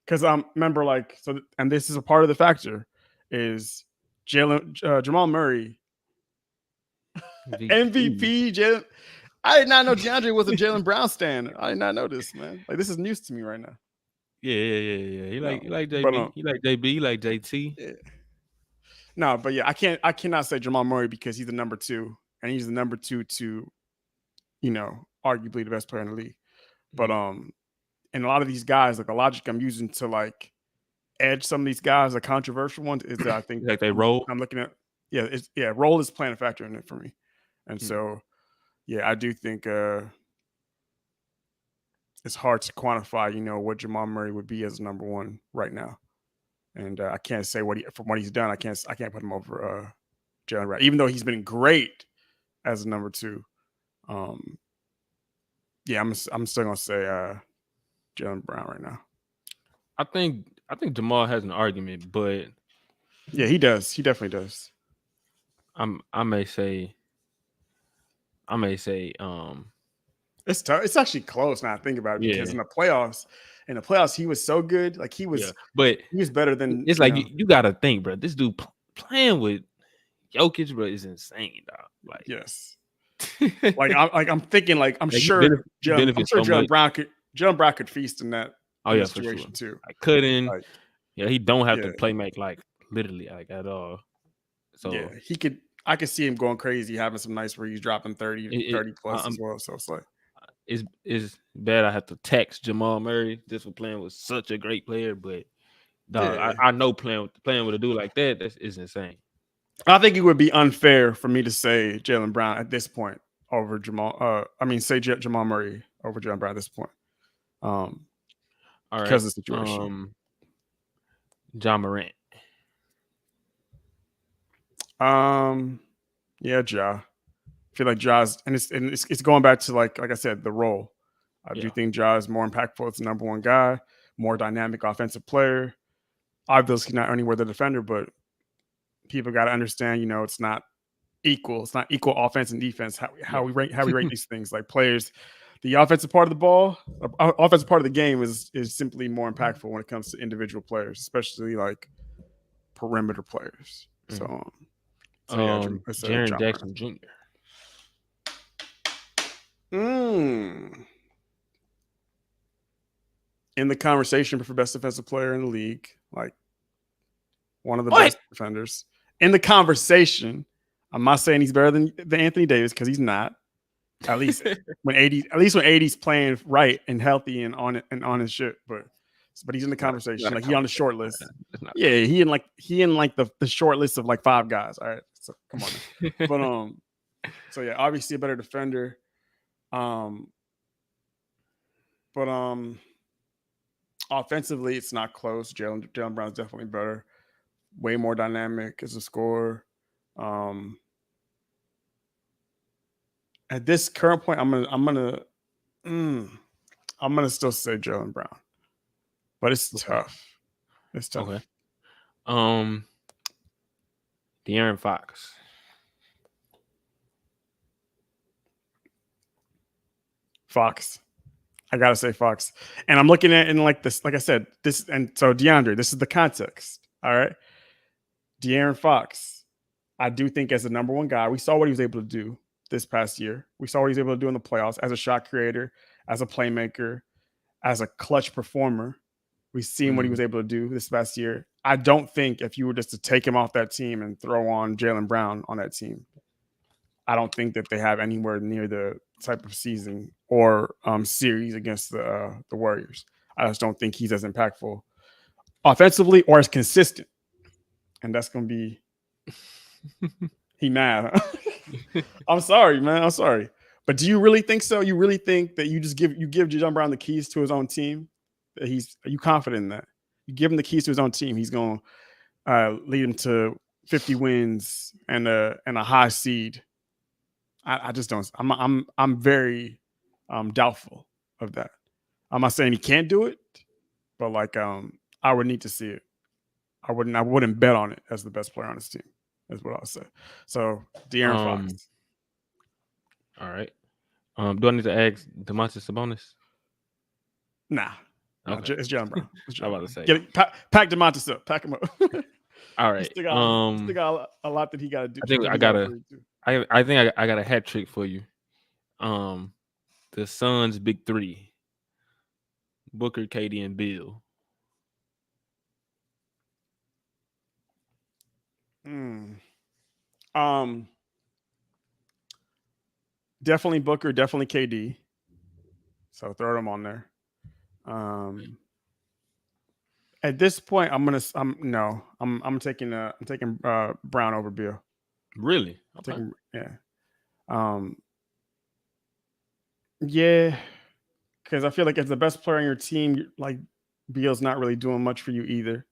because remember, like, so, and this is a part of the factor is Jamal Murray MVP. Jalen. I did not know DeAndre was a Jaylen Brown stan. I did not know this, man. Like this is news to me right now. Yeah. He like JB. But, he like JB. He like JT. Yeah. No, but yeah, I cannot say Jamal Murray because he's the number 2, and he's the number 2 to, arguably the best player in the league. But and a lot of these guys, like the logic I'm using to like edge some of these guys, the controversial ones, is that I think like they roll. I'm looking at role is playing a factor in it for me, and so I do think it's hard to quantify, what Jamal Murray would be as number 1 right now. And I can't say from what he's done. I can't put him over Jaylen Brown, even though he's been great as a number 2. I'm still gonna say Jaylen Brown right now. I think Jamal has an argument, but yeah, he does. He definitely does. I may say it's tough. It's actually close now I think about it, because in the playoffs he was so good. Like he was, but he was better than. It's like you got to think, bro. This dude playing with Jokic, bro, is insane, dog. Like yes, I'm thinking I'm sure Jaylen Brown could feast in that. Oh yeah, for sure. Too. I couldn't. He don't have to play make literally at all. So yeah, he could. I could see him going crazy, having some nights where he's dropping 30 plus as well. So it's like. It's bad I have to text Jamal Murray just for playing with such a great player, but I know playing with a dude like that is insane. I think it would be unfair for me to say Jaylen Brown at this point over Jamal. Jamal Murray over Jaylen Brown at this point. All right, because of the situation. Ja Morant. Ja. I feel like Ja's, and it's going back to like I said, the role. I do think Ja is more impactful as the number 1 guy, more dynamic offensive player. Obviously not anywhere the defender, but people got to understand, it's not equal. It's not equal offense and defense. How we rate these things. Like players, the offensive part of the ball, offensive part of the game is simply more impactful when it comes to individual players, especially like perimeter players. So Jaren Jackson Jr. In the conversation for best defensive player in the league, like one of the best defenders in the conversation. I'm not saying he's better than Anthony Davis because he's not. At least when AD's playing right and healthy and on his shit, but he's in the conversation. Like he on the short list. Yeah, he in the short list of like 5 guys. All right, so come on. But so yeah, obviously a better defender. Offensively, it's not close. Jaylen Brown is definitely better. Way more dynamic as a scorer. At this current point, I'm gonna still say Jaylen Brown, but it's tough. It's tough. Okay. De'Aaron Fox. I gotta say Fox. And I'm looking at it in like this, like I said, this, and so DeAndre, this is the context. All right. De'Aaron Fox, I do think as the number 1 guy, we saw what he was able to do this past year. We saw what he was able to do in the playoffs as a shot creator, as a playmaker, as a clutch performer. We've seen what he was able to do this past year. I don't think if you were just to take him off that team and throw on Jaylen Brown on that team, I don't think that they have anywhere near the type of season or series against the Warriors. I just don't think he's as impactful offensively or as consistent. And that's going to be he mad. Huh? I'm sorry, man. I'm sorry. But do you really think so? You really think that you just give Jaylen Brown the keys to his own team? That are you confident in that? You give him the keys to his own team, he's going to lead him to 50 wins and a high seed. I just don't. I'm very doubtful of that. I'm not saying he can't do it, but like I would need to see it. I wouldn't bet on it as the best player on his team. Is what I'll say. So De'Aaron Fox. All right. Do I need to ask Domantas Sabonis? Nah. Okay. It's Jaylen Brown. I'm about to say. Pack Domantas up. Pack him up. All right. Still got a lot that he got to do. I think I got a hat trick for you. The Suns' big three: Booker, KD, and Bill. Definitely Booker, definitely KD. So throw them on there. At this point, I'm taking Brown over Bill. Really? Okay. Yeah, because I feel like as the best player on your team, like Beal's not really doing much for you either.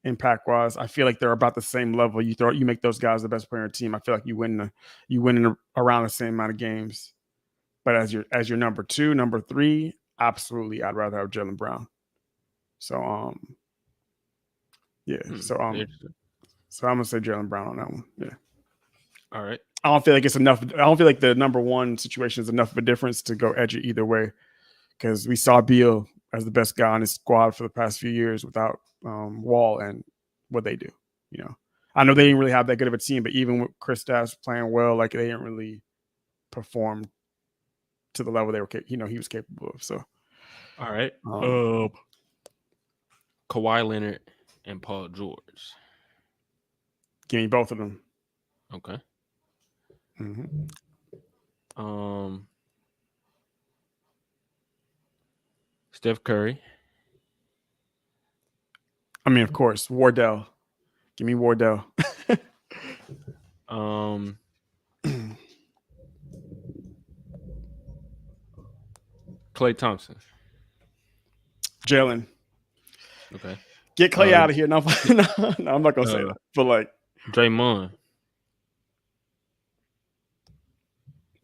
Impact wise, I feel like they're about the same level. You make those guys the best player on your team. I feel like you win around the same amount of games. But as your number 2, number 3, absolutely, I'd rather have Jaylen Brown. So yeah. So I'm gonna say Jaylen Brown on that one. Yeah. All right. I don't feel like it's enough. I don't feel like the number 1 situation is enough of a difference to go edge it either way. Because we saw Beal as the best guy on his squad for the past few years without Wall and what they do. I know they didn't really have that good of a team, but even with Kristaps playing well, like they didn't really perform to the level they were, he was capable of. So, all right. Kawhi Leonard and Paul George. Give me both of them. Okay. Mm-hmm. Steph Curry. I mean, of course, Wardell. Give me Wardell. Klay Thompson. Jalen. Okay. Get Klay out of here. No, I'm not gonna say that. But like Draymond.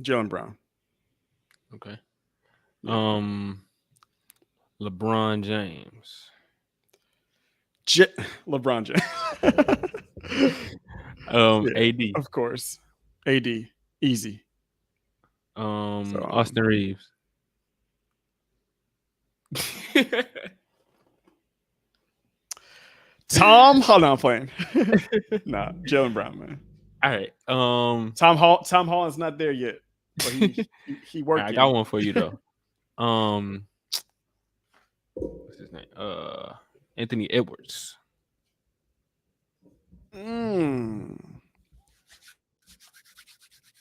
Jaylen Brown. Okay. LeBron James. LeBron James. AD. Of course. AD. Easy. Austin Reeves. Tom, hold on, I'm playing. Nah, Jaylen Brown, man. All right. Tom Holland's not there yet, but he working. I got one for you though. What's his name? Anthony Edwards.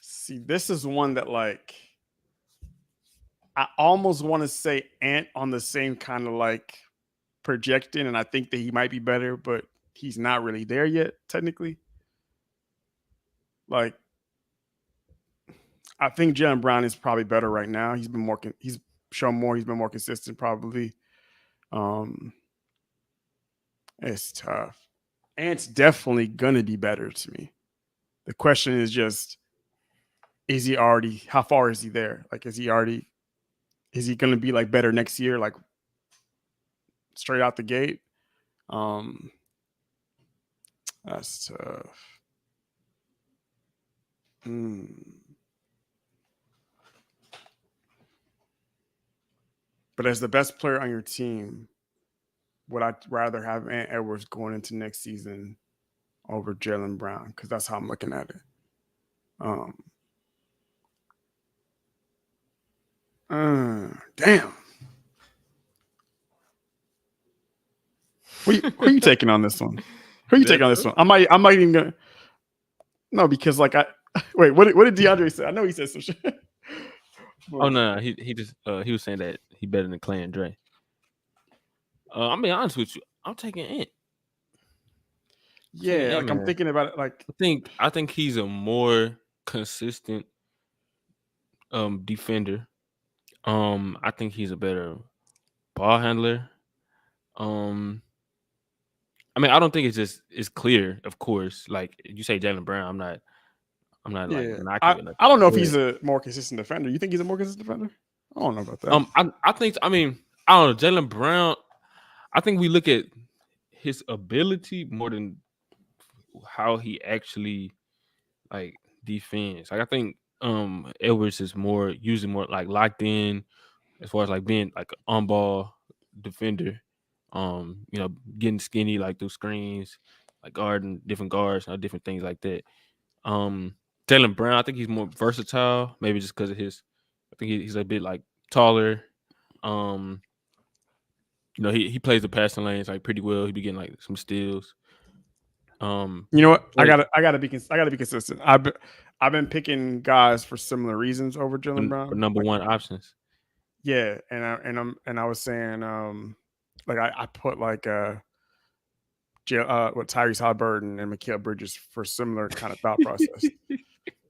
See, this is one that like I almost want to say Ant on the same kind of like projecting, and I think that he might be better, but he's not really there yet, technically. Like, I think Jaylen Brown is probably better right now. He's shown more. He's been more consistent, probably. It's tough. Ant's definitely gonna be better to me. The question is just, how far is he there? Like, is he gonna be like better next year, like straight out the gate? That's tough. But as the best player on your team, would I rather have Ant Edwards going into next season over Jaylen Brown? Because that's how I'm looking at it. Damn. Who are you taking on this one? Who are you taking on this one? I might even go. No, because like wait, what did DeAndre say? I know he said some shit. Oh no, he just he was saying that he better than Klay and Dre. I'm being honest with you. I'm taking Ant. Yeah, like I'm thinking about it. Like I think he's a more consistent defender. I think he's a better ball handler. I mean, I don't think it's clear, of course. Like you say Jaylen Brown, I'm not like knocking it. I don't know if he's a more consistent defender. You think he's a more consistent defender? I don't know about that. I think I don't know, Jaylen Brown, I think we look at his ability more than how he actually like defends. Like I think Edwards is usually more like locked in as far as like being like an on-ball defender. Getting skinny like through screens, like guarding different guards, different things like that. Jaylen Brown, I think he's more versatile, maybe just because of his. I think he's a bit like taller. He plays the passing lanes like pretty well. He be getting like some steals. You know what? I gotta be consistent. I've been picking guys for similar reasons over Jaylen Brown for number one options. Yeah, and I was saying like I put like what Tyrese Halliburton and Mikal Bridges for similar kind of thought process,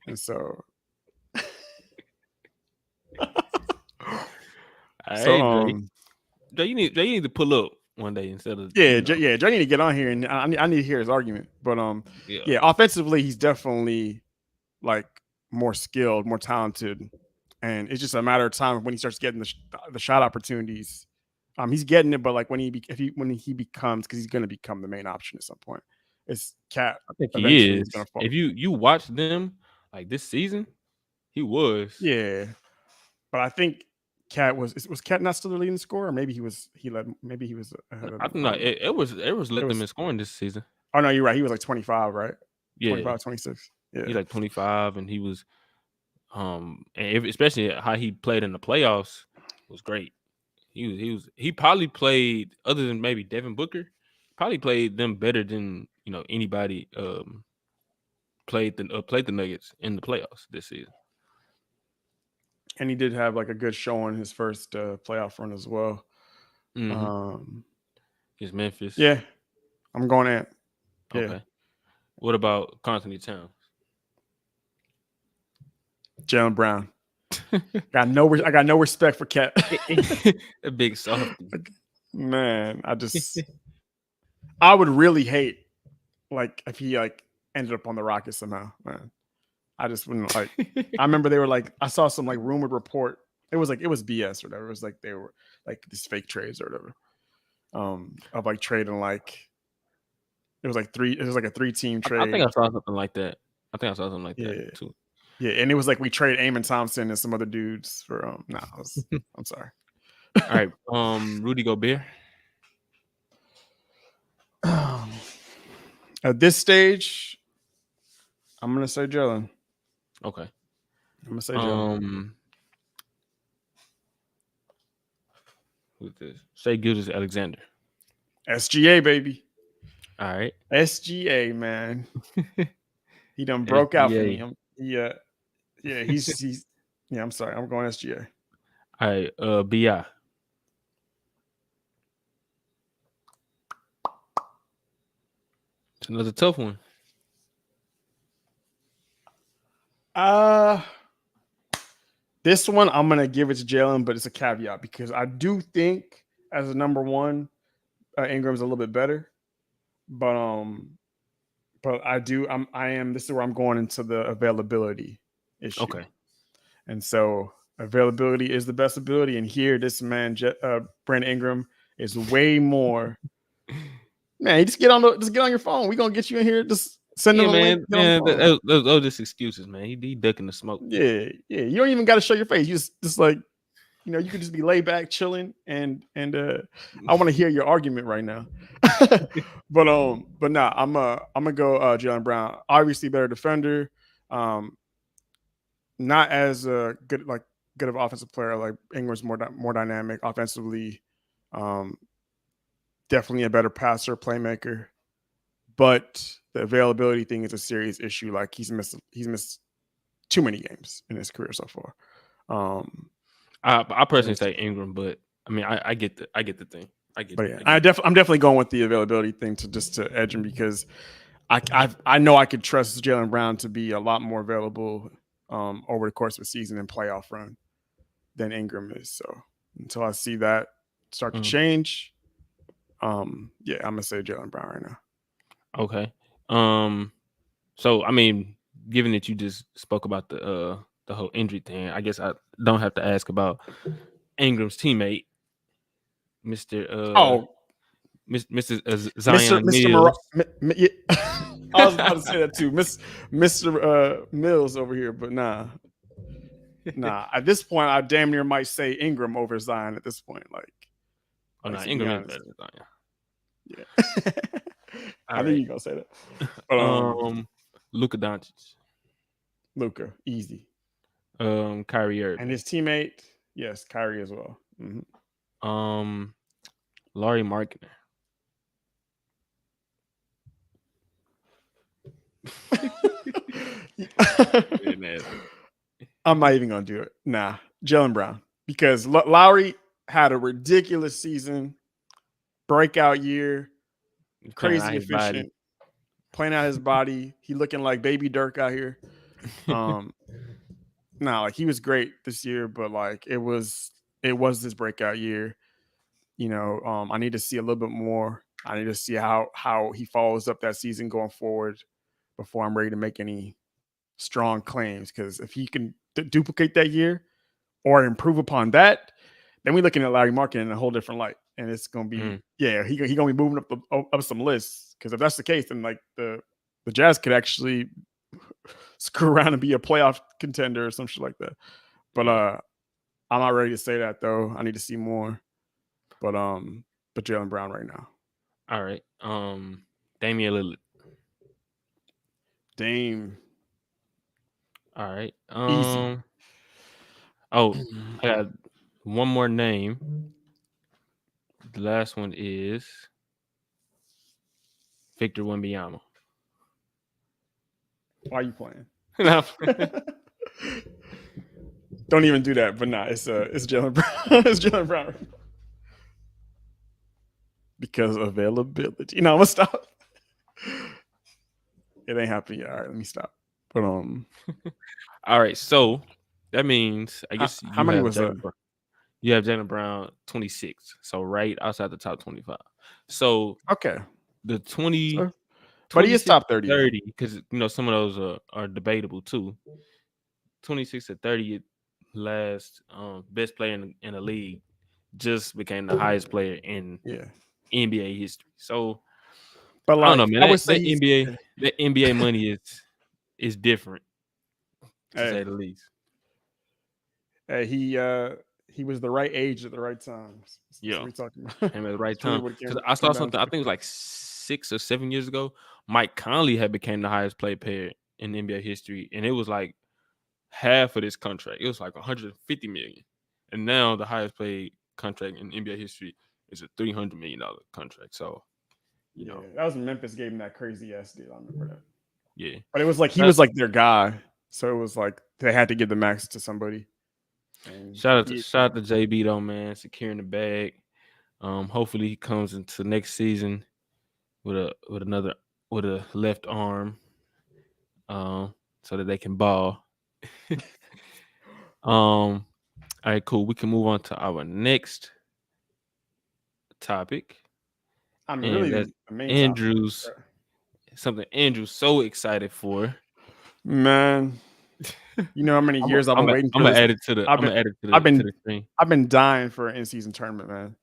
and so. Dre, you need to pull up one day instead of Dre need to get on here and I need to hear his argument. But offensively he's definitely like more skilled, more talented, and it's just a matter of time when he starts getting the shot opportunities. He's getting it, but like when he becomes, because he's going to become the main option at some point. It's Cat. I think he is. If you watch them like this season, he was. Yeah, but I think Cat was Cat not still the leading scorer? Or maybe he was ahead of I think no, it was them in scoring this season. Oh no, you're right. He was like 25, right? Yeah, 25, 26. Yeah, he's like 25, and he was, and especially how he played in the playoffs was great. He probably played, other than maybe Devin Booker, probably played them better than anybody played the Nuggets in the playoffs this season. And he did have like a good showing his first playoff run as well. Mm-hmm. Against Memphis. Yeah, I'm going at. Yeah. Okay. What about Anthony Towns? Jaylen Brown. I got no respect for Cat. A big softy. Man, I would really hate like if he like ended up on the Rockets somehow. Man, I just wouldn't like. I remember they were like, I saw some like rumored report. It was BS or whatever. It was like they were like these fake trades or whatever. Of like trading like it was like a 3-team trade. I think I saw something like that. That too. Yeah, and it was like we trade Amen Thompson and some other dudes for I'm sorry. All right. Rudy Gobert. At this stage, I'm gonna say Jalen. Okay. I'm gonna say Jalen. Who's this? Shai Gilgeous-Alexander. SGA, baby. All right. SGA, man. He done broke SGA. Out for me. He's I'm sorry. I'm going SGA. All right. BI. It's another tough one. This one I'm gonna give it to Jalen, but it's a caveat because I do think as a number one, Ingram's a little bit better. But this is where I'm going into the availability issue. Okay. And so availability is the best ability. And here, this man, Brandon Ingram, is way more. Man, you just get on your phone. We're gonna get you in here. Just send them a link. Those are just excuses, man. He ducking the smoke. Yeah. You don't even got to show your face. You just like, you could just be laid back, chilling, and I want to hear your argument right now. but nah, I'm gonna go Jaylen Brown. Obviously, better defender. Not as good of an offensive player. Like Ingram's more dynamic offensively. Definitely a better passer, playmaker. But the availability thing is a serious issue. Like he's missed too many games in his career so far. I personally say Ingram, but I mean I get the thing. I'm definitely going with the availability thing to edge him because I know I could trust Jaylen Brown to be a lot more available over the course of a season and playoff run than Ingram is. So until I see that start to change, I'm gonna say Jaylen Brown right now. Okay. So I mean, given that you just spoke about the whole injury thing, I guess I don't have to ask about Ingram's teammate, Mr. Zion Mills. I was about to say that too, Mr. Mills over here, but nah. At this point, I damn near might say Ingram over Zion. At this point, Ingram is better than Zion. Yeah, I think you're gonna say that. Luka Doncic. Luka, easy. Kyrie Irving. And his teammate, yes, Kyrie as well. Mm-hmm. Lauri Markkanen. I'm not even gonna do it. Nah, Jaylen Brown, because Lowry had a ridiculous season, breakout year, crazy efficient, playing out his body. He looking like baby Dirk out here. Like he was great this year, but like it was this breakout year. I need to see a little bit more. I need to see how he follows up that season going forward before I'm ready to make any strong claims. Because if he can duplicate that year or improve upon that, then we're looking at Lauri Markkanen in a whole different light, and it's gonna be he gonna be moving up some lists. Because if that's the case, then like the Jazz could actually screw around and be a playoff contender or some shit like that. But I'm not ready to say that though. I need to see more. But Jaylen Brown right now. All right. Damian Lillard. Dame. All right. Easy. Oh, I got one more name. The last one is Victor Wembanyama. Why are you playing? No. Don't even do that. But nah, it's Jaylen Brown. It's Jaylen Brown. Because availability. I'm gonna stop. It ain't happening yet. All right, let me stop. But all right, so that means I guess how many was that? You have Jaylen Brown 26, so right outside the top 25. So okay, the 20, but he is top 30 because some of those are debatable too. 26 to 30, last best player in the league, just became the highest player in NBA history. So, but like, I don't know, man. That NBA money is different, to say the least. Hey, he was the right age at the right time. Yeah, what we talking about. Him at the right time. Because I saw something. I think it was like 6 or 7 years ago. Mike Conley had became the highest paid player in NBA history, and it was like half of this contract. It was like 150 million, and now the highest paid contract in NBA history is a $300 million contract. So, that was when Memphis gave him that crazy ass deal. I remember that. Yeah, but it was like he was like their guy, so it was like they had to give the max to somebody. And shout out to JB though, man, securing the bag. Hopefully he comes into next season with a left arm, so that they can ball. All right, cool. We can move on to our next topic. I'm really the main Andrew's topic. Something Andrew's so excited for. Man, you know how many years I've been waiting for. I'm gonna add it to the screen. I've been dying for an in-season tournament, man.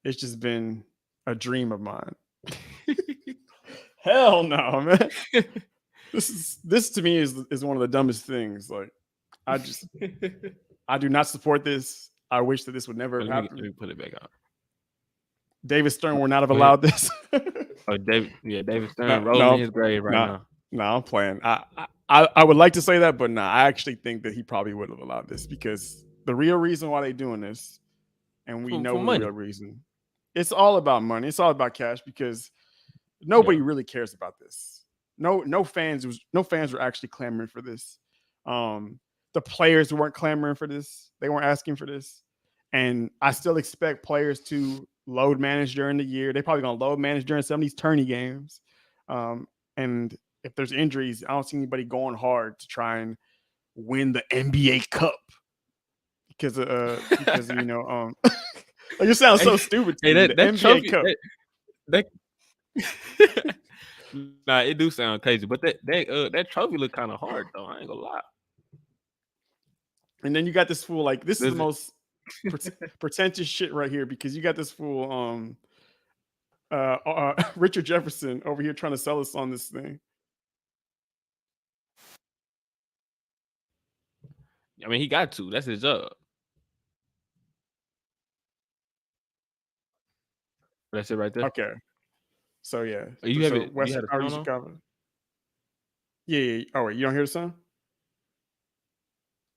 It's just been a dream of mine. Hell no, man. This to me is one of the dumbest things. Like, I do not support this. I wish that this would never have happened. Let me put it back on. David Stern would not have allowed this. David Stern rolling in his grave right now. No, I'm playing. I would like to say that, but I actually think that he probably would have allowed this, because the real reason why they're doing this, and we know the real reason, it's all about money. It's all about cash, because nobody really cares about this. No fans were actually clamoring for this. The players weren't clamoring for this. They weren't asking for this. And I still expect players to load manage during the year. They're probably going to load manage during some of these tourney games. And if there's injuries, I don't see anybody going hard to try and win the NBA Cup. Because you sound so stupid. Hey, that NBA trophy, Cup. Nah, it do sound crazy, but that trophy look kind of hard though. I ain't gonna lie. And then you got this fool, like, this is the most pretentious shit right here, because you got this fool, Richard Jefferson over here trying to sell us on this thing. I mean, he got to. That's his job. That's it right there. Okay. So yeah. You have it. West, Yeah. Oh wait, you don't hear the sound?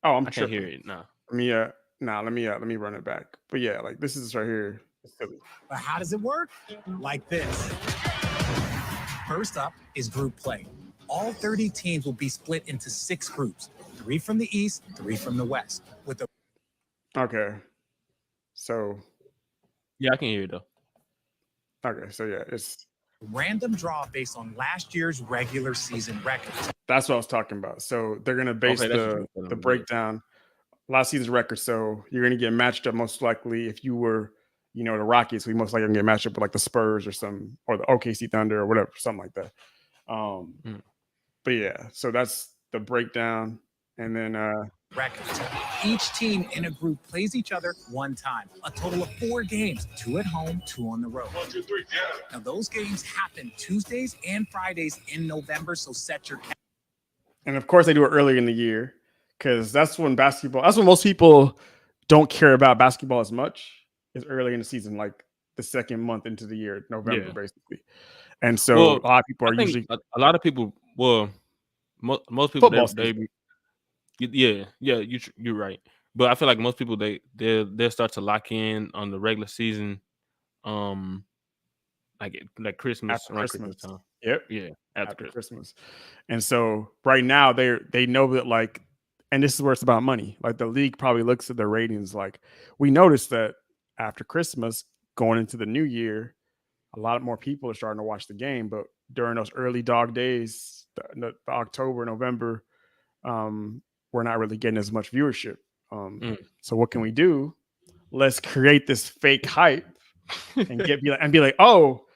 Oh, I'm I can't hear tripping. it now. Let me run it back. But yeah, like this is right here. But how does it work? Like this. First up is group play. All 30 teams will be split into 6 groups, 3 from the East, 3 from the West. Okay. So Yeah, I can hear it though. okay, so yeah, it's random draw based on last year's regular season records. That's what I was talking about. So they're gonna base the breakdown last season's record. So you're gonna get matched up most likely if you were, the Rockets, we most likely gonna get matched up with like the Spurs or the OKC Thunder or whatever, something like that. But yeah, so that's the breakdown. And then records. Each team in a group plays each other one time. A total of 4 games, 2 at home, 2 on the road. 1, 2, 3, yeah. Now those games happen Tuesdays and Fridays in November, so set your and of course they do it earlier in the year because that's when most people don't care about basketball as much, is early in the season, like the second month into the year, November, basically. And so a lot of people are usually a lot of people. Well, most people you're right. But I feel like most people they'll start to lock in on the regular season, like Christmas, after around Christmas time. Yep. Yeah, after Christmas. And so right now they know that, like, and this is where it's about money. Like the league probably looks at their ratings. Like, we noticed that after Christmas, going into the new year, a lot more people are starting to watch the game. But during those early dog days, the October, November, we're not really getting as much viewership. So what can we do? Let's create this fake hype and be like, oh.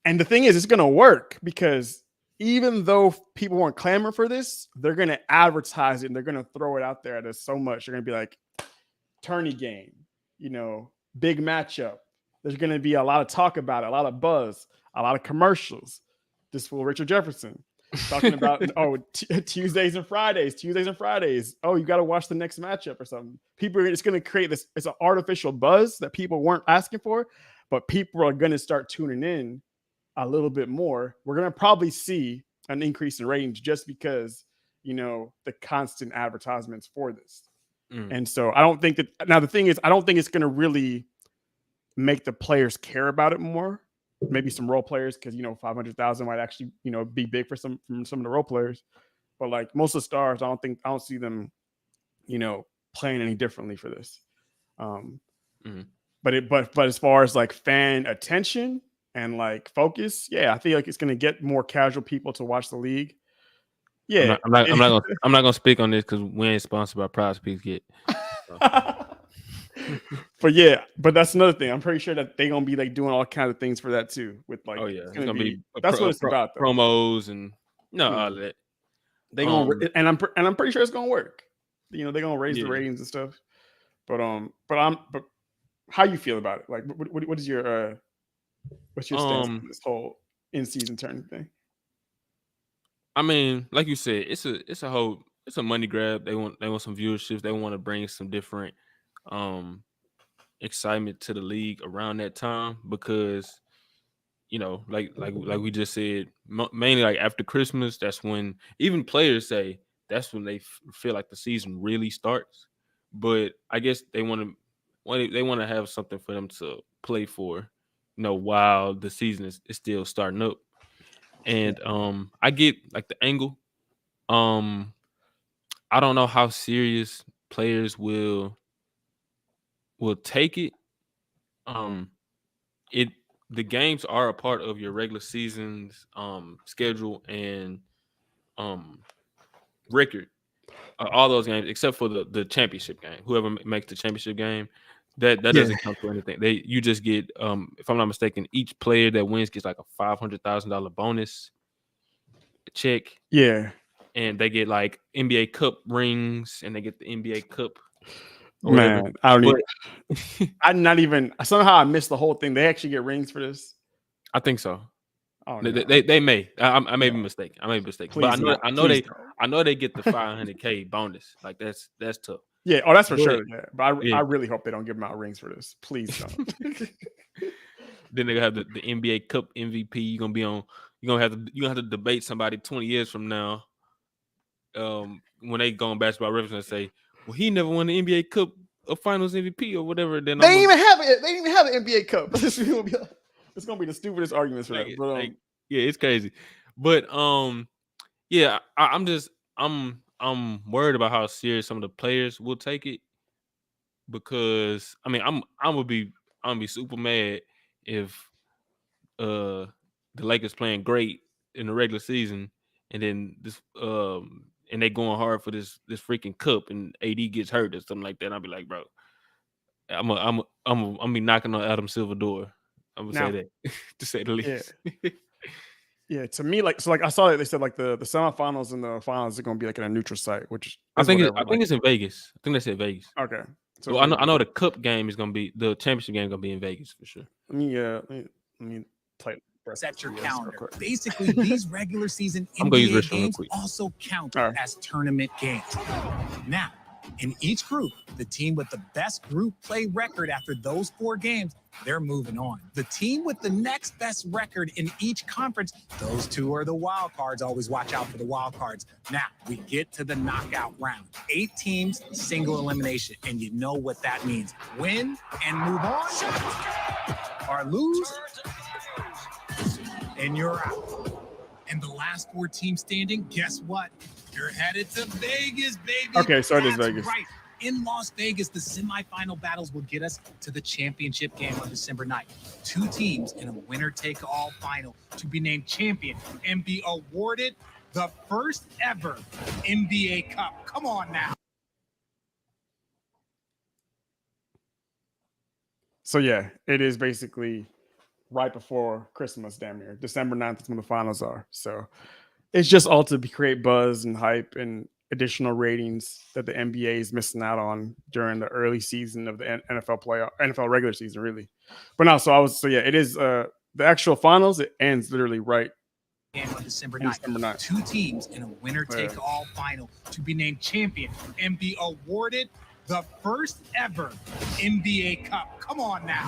And the thing is, it's going to work because even though people weren't clamoring for this, they're going to advertise it and they're going to throw it out there. There's so much. They're going to be like, tourney game, big matchup. There's going to be a lot of talk about it, a lot of buzz, a lot of commercials. This fool Richard Jefferson talking about, Tuesdays and Fridays. Oh, you got to watch the next matchup or something. People are just going to create this. It's an artificial buzz that people weren't asking for, but people are going to start tuning in a little bit more. We're going to probably see an increase in ratings just because, the constant advertisements for this. And so I don't think that, now the thing is, I don't think it's going to really make the players care about it more. Maybe some role players, because, 500,000 might actually, be big for some of the role players. But like most of the stars, I don't see them, playing any differently for this. But as far as like fan attention and like focus, yeah, I feel like it's going to get more casual people to watch the league. Yeah, I'm not gonna speak on this because we ain't sponsored by Prize Picks yet. But that's another thing. I'm pretty sure that they're gonna be like doing all kinds of things for that too. With like, it's gonna be that's what it's about. Though. Promos and all that. They gonna and I'm pretty sure it's gonna work. They're gonna raise the ratings and stuff. But how you feel about it? Like, what is your what's your stance on this whole in-season tournament thing? I mean, like you said, it's a money grab. They want some viewership. They want to bring some different excitement to the league around that time because like we just said, mainly like after Christmas, that's when even players say that's when they feel like the season really starts. But I guess they want to have something for them to play for, while the season is still starting up. And I get like the angle. I don't know how serious players will take it. The games are a part of your regular season's schedule and record. All those games except for the championship game. Whoever makes the championship game, that doesn't count for anything. You just get if I'm not mistaken, each player that wins gets like a $500,000 bonus check. Yeah. And they get like NBA Cup rings and they get the NBA Cup. Man, I'm not even somehow I missed the whole thing. They actually get rings for this. I think so. Oh, no. They may. I may be mistaken. But I know they get the $500K bonus. Like that's tough. Yeah. Oh, that's for sure. Yeah. But I really hope they don't give them out rings for this. Please don't. Then they have the NBA Cup MVP. You're gonna have to debate somebody 20 years from now. When they go on Basketball Reference and say, Well, he never won the NBA Cup or Finals MVP or whatever. Then they didn't even have it. They didn't even have an NBA Cup. It's gonna be the stupidest arguments for that. But, yeah, it's crazy. But yeah, I'm worried about how serious some of the players will take it, because I mean I'm gonna be super mad if the Lakers playing great in the regular season and then this and they going hard for this freaking cup and AD gets hurt or something like that. And I'll be like, bro, I'm be knocking on Adam Silver door. I'm gonna say that to say the least. Yeah, to me, like I saw that they said like the semifinals and the finals are gonna be like in a neutral site, which I think it's in Vegas. I think they said Vegas. Okay. So well, I know the cup game is gonna be the championship game gonna be in Vegas for sure. Let me play it. Set your calendar. Basically, these regular season NBA games also count as tournament games. Now, in each group, the team with the best group play record after those 4 games, they're moving on. The team with the next best record in each conference, those 2 are the wild cards. Always watch out for the wild cards. Now, we get to the knockout round. 8 teams, single elimination. And you know what that means. Win and move on, or lose, and you're out. And the last 4 teams standing, guess what? You're headed to Vegas, baby. Okay, so it is Vegas. Right. In Las Vegas, the semifinal battles will get us to the championship game on December 9th. 2 teams in a winner-take-all final to be named champion and be awarded the first ever NBA Cup. Come on now. So yeah, it is basically right before Christmas, damn near. December 9th is when the finals are. So it's just all to create buzz and hype and additional ratings that the NBA is missing out on during the early season of the NFL regular season, really. But no, it is the actual finals. It ends literally right on December 9th. 2 teams in a winner-take-all final to be named champion and be awarded the first ever NBA Cup. Come on now.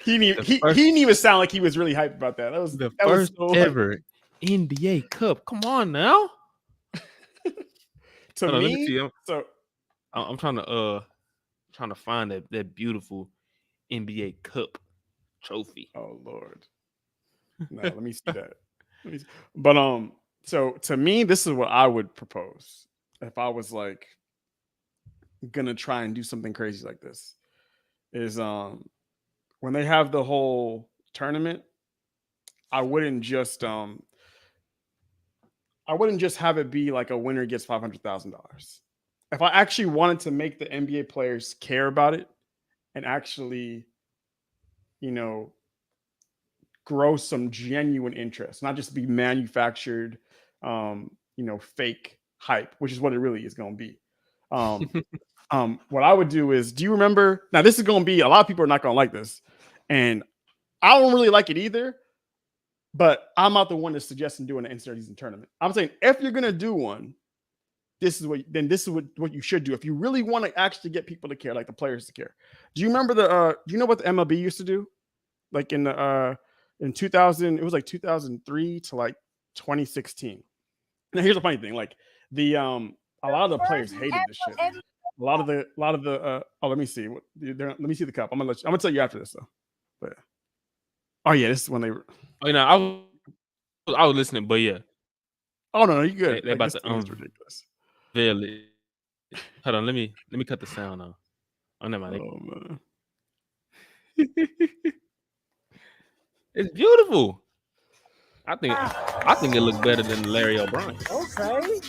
He didn't even sound like he was really hyped about that. That was the first ever NBA Cup. Come on now. I'm trying to find that beautiful NBA Cup trophy. Oh Lord. No, let me see that. But so to me, this is what I would propose if I was like gonna try and do something crazy like this. Is when they have the whole tournament, I wouldn't just have it be like a winner gets $500,000. If I actually wanted to make the NBA players care about it and actually, grow some genuine interest, not just be manufactured, fake hype, which is what it really is going to be. What I would do is, do you remember? Now, this is going to be, a lot of people are not going to like this, and I don't really like it either, but I'm not the one that's suggesting doing an in-season season tournament. I'm saying if you're going to do one, this is what you should do. If you really want to actually get people to care, like the players to care. Do you remember do you know what the MLB used to do? Like in 2000, it was like 2003 to like 2016. Now here's the funny thing. Like a lot of the players hated this shit. A lot of the let me see. Let me see the cup. I'm gonna tell you after this though. But oh yeah, this is when they were. Oh, I was listening, but yeah. Oh no, you good. They about to ridiculous. Really. Hold on, let me cut the sound off. Oh, never mind. Oh man. It's beautiful. I think it looks better than Larry O'Brien. Okay.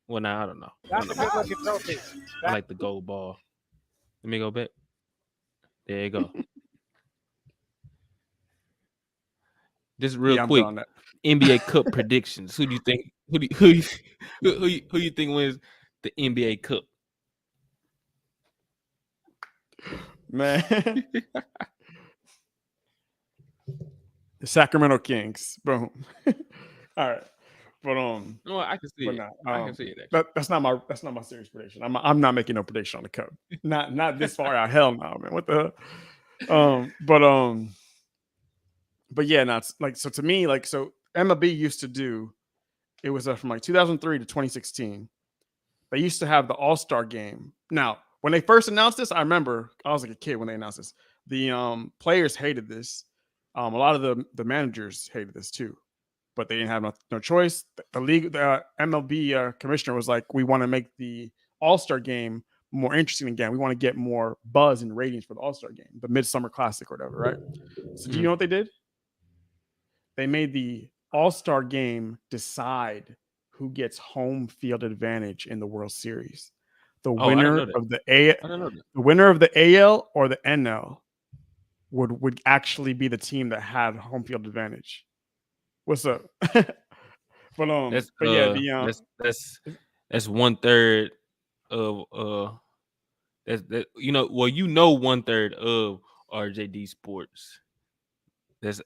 Well, now I don't know. That's a good looking trophy. I like the gold ball. Let me go back. There you go. Just real quick, NBA Cup predictions. Who do you think? Who you think wins the NBA Cup? Man, the Sacramento Kings. Boom. All right, but no, I can see it. I can see it. That's not my serious prediction. I'm not making no prediction on the Cup. Not this far out. Hell no, man. What the hell? But yeah, no, it's like, so to me, like, so MLB used to do, it was from like 2003 to 2016. they used to have the All-Star game. Now, when they first announced this, I remember I was like a kid when they announced this. The players hated this. A lot of the managers hated this too, but they didn't have no choice. The league, the MLB commissioner was like, we want to make the All-Star game more interesting again. We want to get more buzz and ratings for the All-Star game, the Midsummer Classic or whatever, right? So do you know what they did? They made the All-Star game decide who gets home field advantage in the World Series. The winner of the winner of the AL or the NL would actually be the team that had home field advantage. What's up? But yeah, that's 1/3 of one third of RJD Sports. That's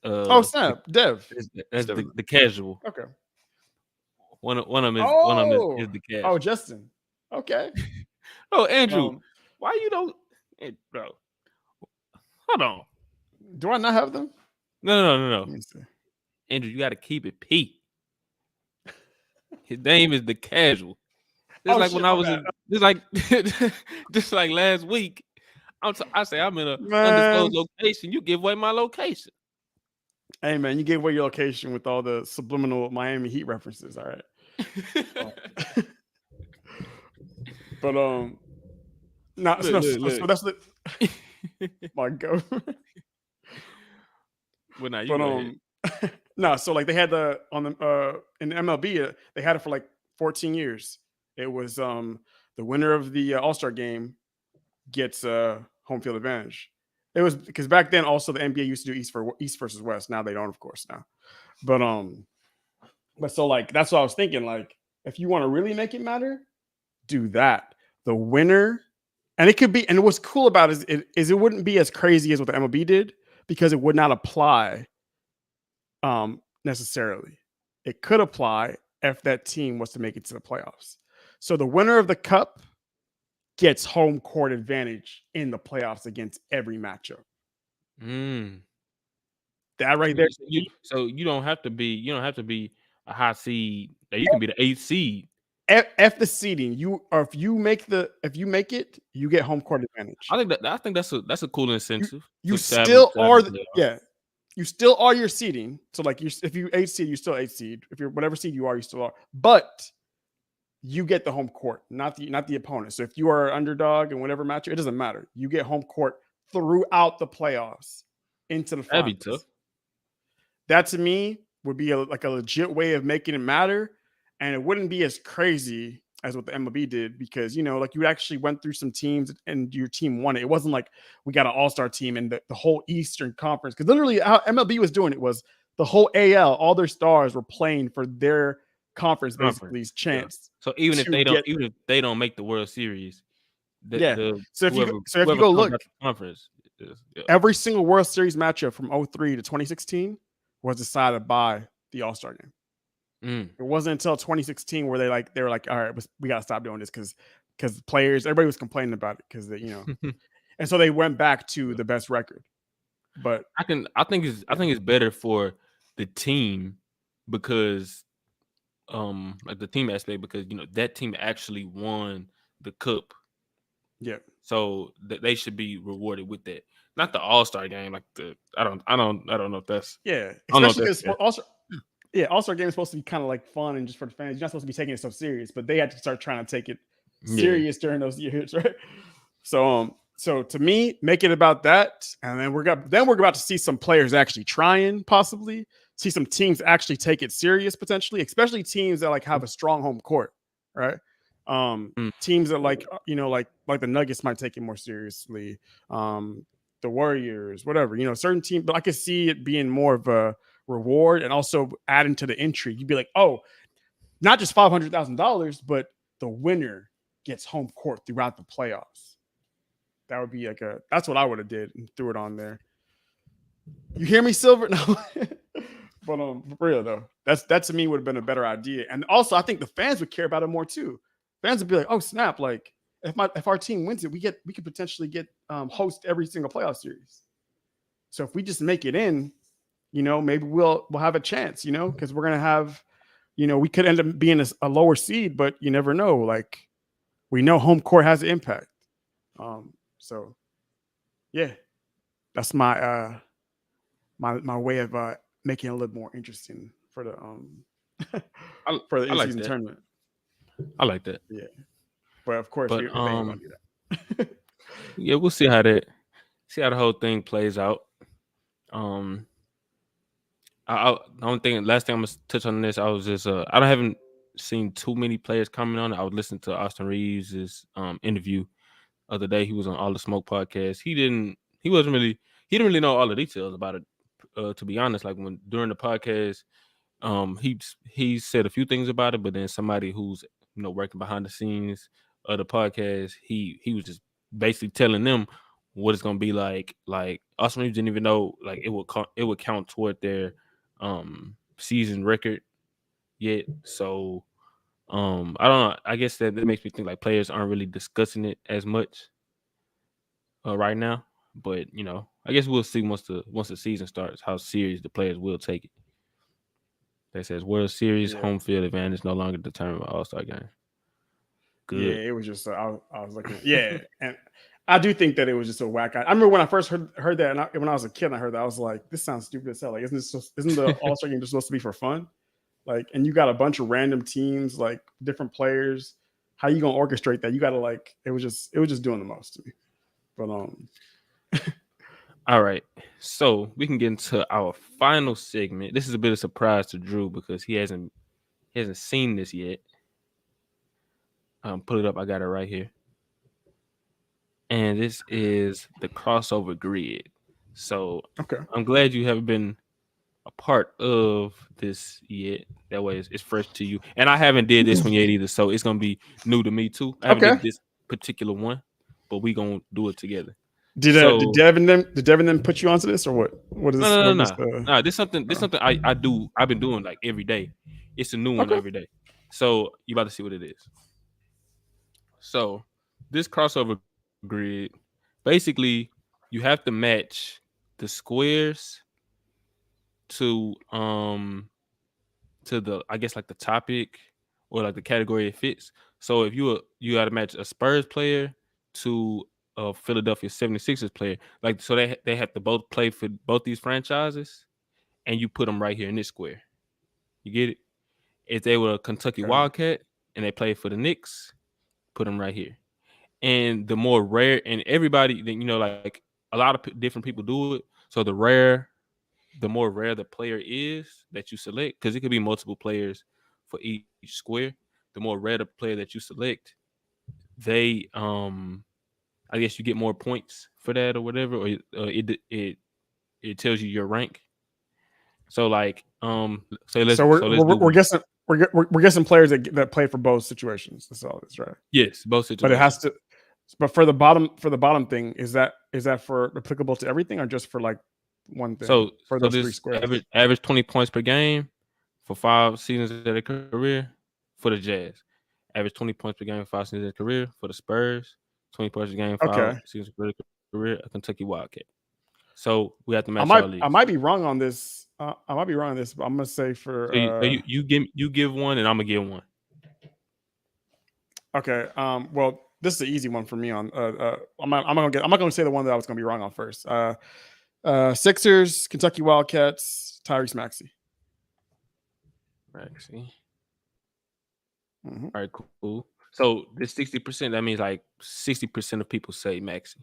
snap, Dev. That's the casual. Okay. One of them is the casual. Oh, Justin. Okay. Oh, Andrew, why you don't, bro? Hold on. Do I not have them? No. Andrew, you got to keep it P. His name is the casual. Just like last week. I say I'm in a undisclosed location. You give away my location. Hey man, you gave away your location with all the subliminal Miami Heat references. All right. But so that's the my God. Well, now you no, so like they had the in MLB they had it for like 14 years. It was the winner of the All-Star game gets home field advantage. It was because back then also the NBA used to do East versus West. Now they don't, of course, now. But so like that's what I was thinking. Like if you want to really make it matter, do that. The winner, and it could be, and what's cool about it is it wouldn't be as crazy as what the MLB did because it would not apply necessarily. It could apply if that team was to make it to the playoffs. So the winner of the cup gets home court advantage in the playoffs against every matchup. That right there. So you don't have to be a high seed. You can be the 8th seed. F the seeding. If you make it, you get home court advantage. I think that's a cool incentive. You still are you still are your seeding. So like if you 8th seed, you still 8th seed. If you're whatever seed you are, you still are. But you get the home court, not the opponent. So if you are an underdog in whatever matchup, it doesn't matter. You get home court throughout the playoffs into the finals. That'd be tough. That to me would be a legit way of making it matter. And it wouldn't be as crazy as what the MLB did because, like you actually went through some teams and your team won it. It wasn't like we got an all-star team and the whole Eastern Conference. Because literally how MLB was doing it was the whole AL, all their stars were playing for their conference basically chance. Yeah. So even if they don't make the World Series, so if you go look, conference, every single World Series matchup from 2003 to 2016 was decided by the All-Star game. It wasn't until 2016 where they were like, all right, we gotta stop doing this because players, everybody was complaining about it because and so they went back to the best record. But I think it's better for the team because like the team aspect because that team actually won the cup. Yeah. So they should be rewarded with that. Not the All-Star game, like I don't know if that's especially because All-Star game is supposed to be kind of like fun and just for the fans. You're not supposed to be taking it so serious, but they had to start trying to take it serious during those years, right? So to me, make it about that, and then we're about to see some players actually trying, possibly see some teams actually take it serious, potentially, especially teams that have a strong home court, right? Teams that like the Nuggets might take it more seriously. The Warriors, whatever, certain teams, but I could see it being more of a reward and also adding to the intrigue. You'd be like, oh, not just $500,000, but the winner gets home court throughout the playoffs. That would be that's what I would have did and threw it on there. You hear me, Silver? No. But for real though, that to me would have been a better idea. And also I think the fans would care about it more too. Fans would be like, oh snap, like if our team wins it, we could potentially get host every single playoff series. So if we just make it in, maybe we'll have a chance, because we're gonna have, we could end up being a lower seed, but you never know. Like we know home court has an impact. So yeah, that's my my way of making it a little more interesting for the for the I like in-season that. tournament. I like that. Yeah, but of course, But we ain't gonna do that. yeah, we'll see how the whole thing plays out. The only thing, last thing I'm gonna touch on this, I was just I haven't seen too many players coming on. I was listening to Austin Reeves' interview the other day. He was on All the Smoke podcast. He didn't really know all the details about it. To be honest, like during the podcast, he said a few things about it, but then somebody who's working behind the scenes of the podcast, he was just basically telling them what it's gonna be like. Like Austin Reeves didn't even know like it would count toward their season record yet. So I don't know. I guess that makes me think like players aren't really discussing it as much right now. But I guess we'll see once the season starts how serious the players will take it. That says World Series home field advantage no longer determined by All-Star game. Good. Yeah, it was just I was looking. Yeah, and I do think that it was just a whack. I remember when I first heard that, and when I was a kid, I heard that I was like, "This sounds stupid as hell." Like, isn't the All-Star game just supposed to be for fun? Like, and you got a bunch of random teams, like different players. How you gonna orchestrate that? You got to like. It was just doing the most to me. But All right, so we can get into our final segment. This is a bit of surprise to Drew because he hasn't seen this yet. Put it up. I got it right here. And this is the crossover grid. So okay, I'm glad you haven't been a part of this yet. That way it's fresh to you. And I haven't did this one yet either, so it's gonna be new to me too. I haven't did this particular one, but we gonna do it together. Did Devin them put you onto this or what? What is this? No. This something I do. I've been doing like every day. It's a new one every day. So you about to see what it is. So this crossover grid, basically, you have to match the squares to the I guess like the topic or like the category it fits. So if you got to match a Spurs player to a Philadelphia 76ers player, like so they have to both play for both these franchises, and you put them right here in this square. You get it? If they were a Kentucky Wildcat and they play for the Knicks, put them right here. And the more rare, and everybody, like a lot of different people do it. So the more rare the player is that you select, because it could be multiple players for each square. The more rare the player that you select, they I guess you get more points for that or whatever, or it tells you your rank. So like we're guessing we're guessing players that play for both situations. That's all it's right. Yes, both situations. But it has to. But for the bottom thing, is that for applicable to everything or just for like one thing? So for those three squares, average 20 points per game for 5 seasons of their career for the Jazz. Average 20 points per game for 5 seasons of their career for the Spurs. 20 points per game for 5 seasons of their career. A Kentucky Wildcat. So we have to match all these. I might be wrong on this. But I'm gonna say for you give one and I'm gonna give one. Okay. Well, this is the easy one for me. On I'm not gonna say the one that I was gonna be wrong on first. Sixers, Kentucky Wildcats, Tyrese Maxey. Mm-hmm. All right, cool. So this 60%, that means like 60% of people say Maxey.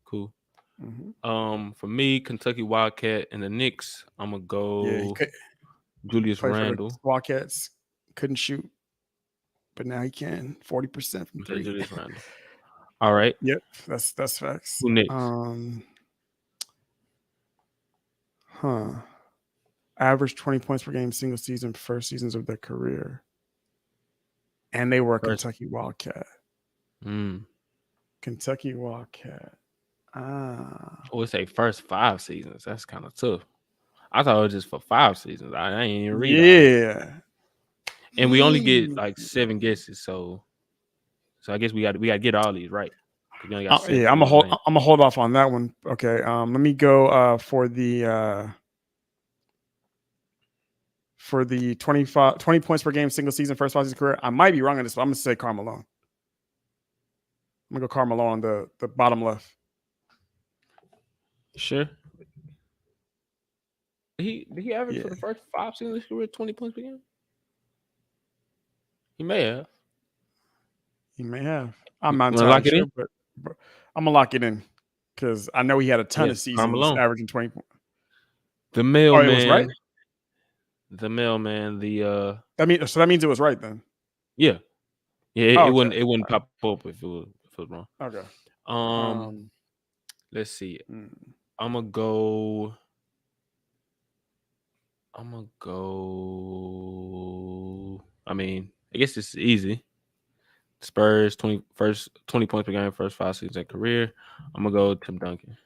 Cool. Mm-hmm. For me, Kentucky Wildcat and the Knicks, I'm gonna go Julius Randle. Wildcats couldn't shoot, but now he can. 40% from 3. Julius Randle. All right. Yep, that's facts. Who next? Average 20 points per game, single season, first seasons of their career, and they were a Kentucky Wildcat. Kentucky Wildcat. Would say first 5 seasons. That's kind of tough. I thought it was just for 5 seasons. I ain't even read. Yeah. And we only get like 7 guesses, so I guess we got to get all these right. I'm gonna hold off on that one. Okay. Let me go for the 20 points per game, single season, first 5 seasons career. I might be wrong on this, but I'm gonna say Karl Malone. I'm gonna go Carmelo on the bottom left. Sure. Did he average for the first 5 seasons of his career 20 points per game? He may have. He may have. I'm You not wanna lock entirely it sure, in? but I'm gonna lock it in because I know he had a ton of seasons Carmelo. averaging 20. The mailman. Oh, it was right? The mailman. The So that means it was right then. yeah. Yeah, Oh, it okay. wouldn't pop up if it was wrong. Okay. Let's see. mm, I'm gonna go. I mean, I guess it's easy. Spurs 20 points per game, first 5 seasons of career. I'm gonna go Tim Duncan.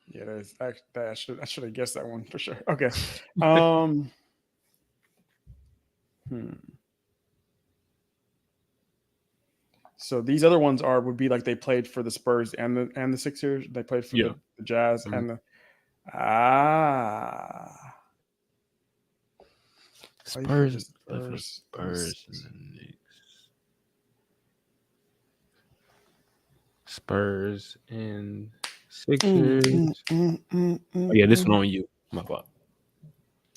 Yeah, I should have guessed that one for sure. Okay. So these other ones would be like they played for the Spurs and the Sixers. They played for the Jazz and the Spurs and the Knicks. Spurs and Sixers. Oh, yeah, this one on you. My fault.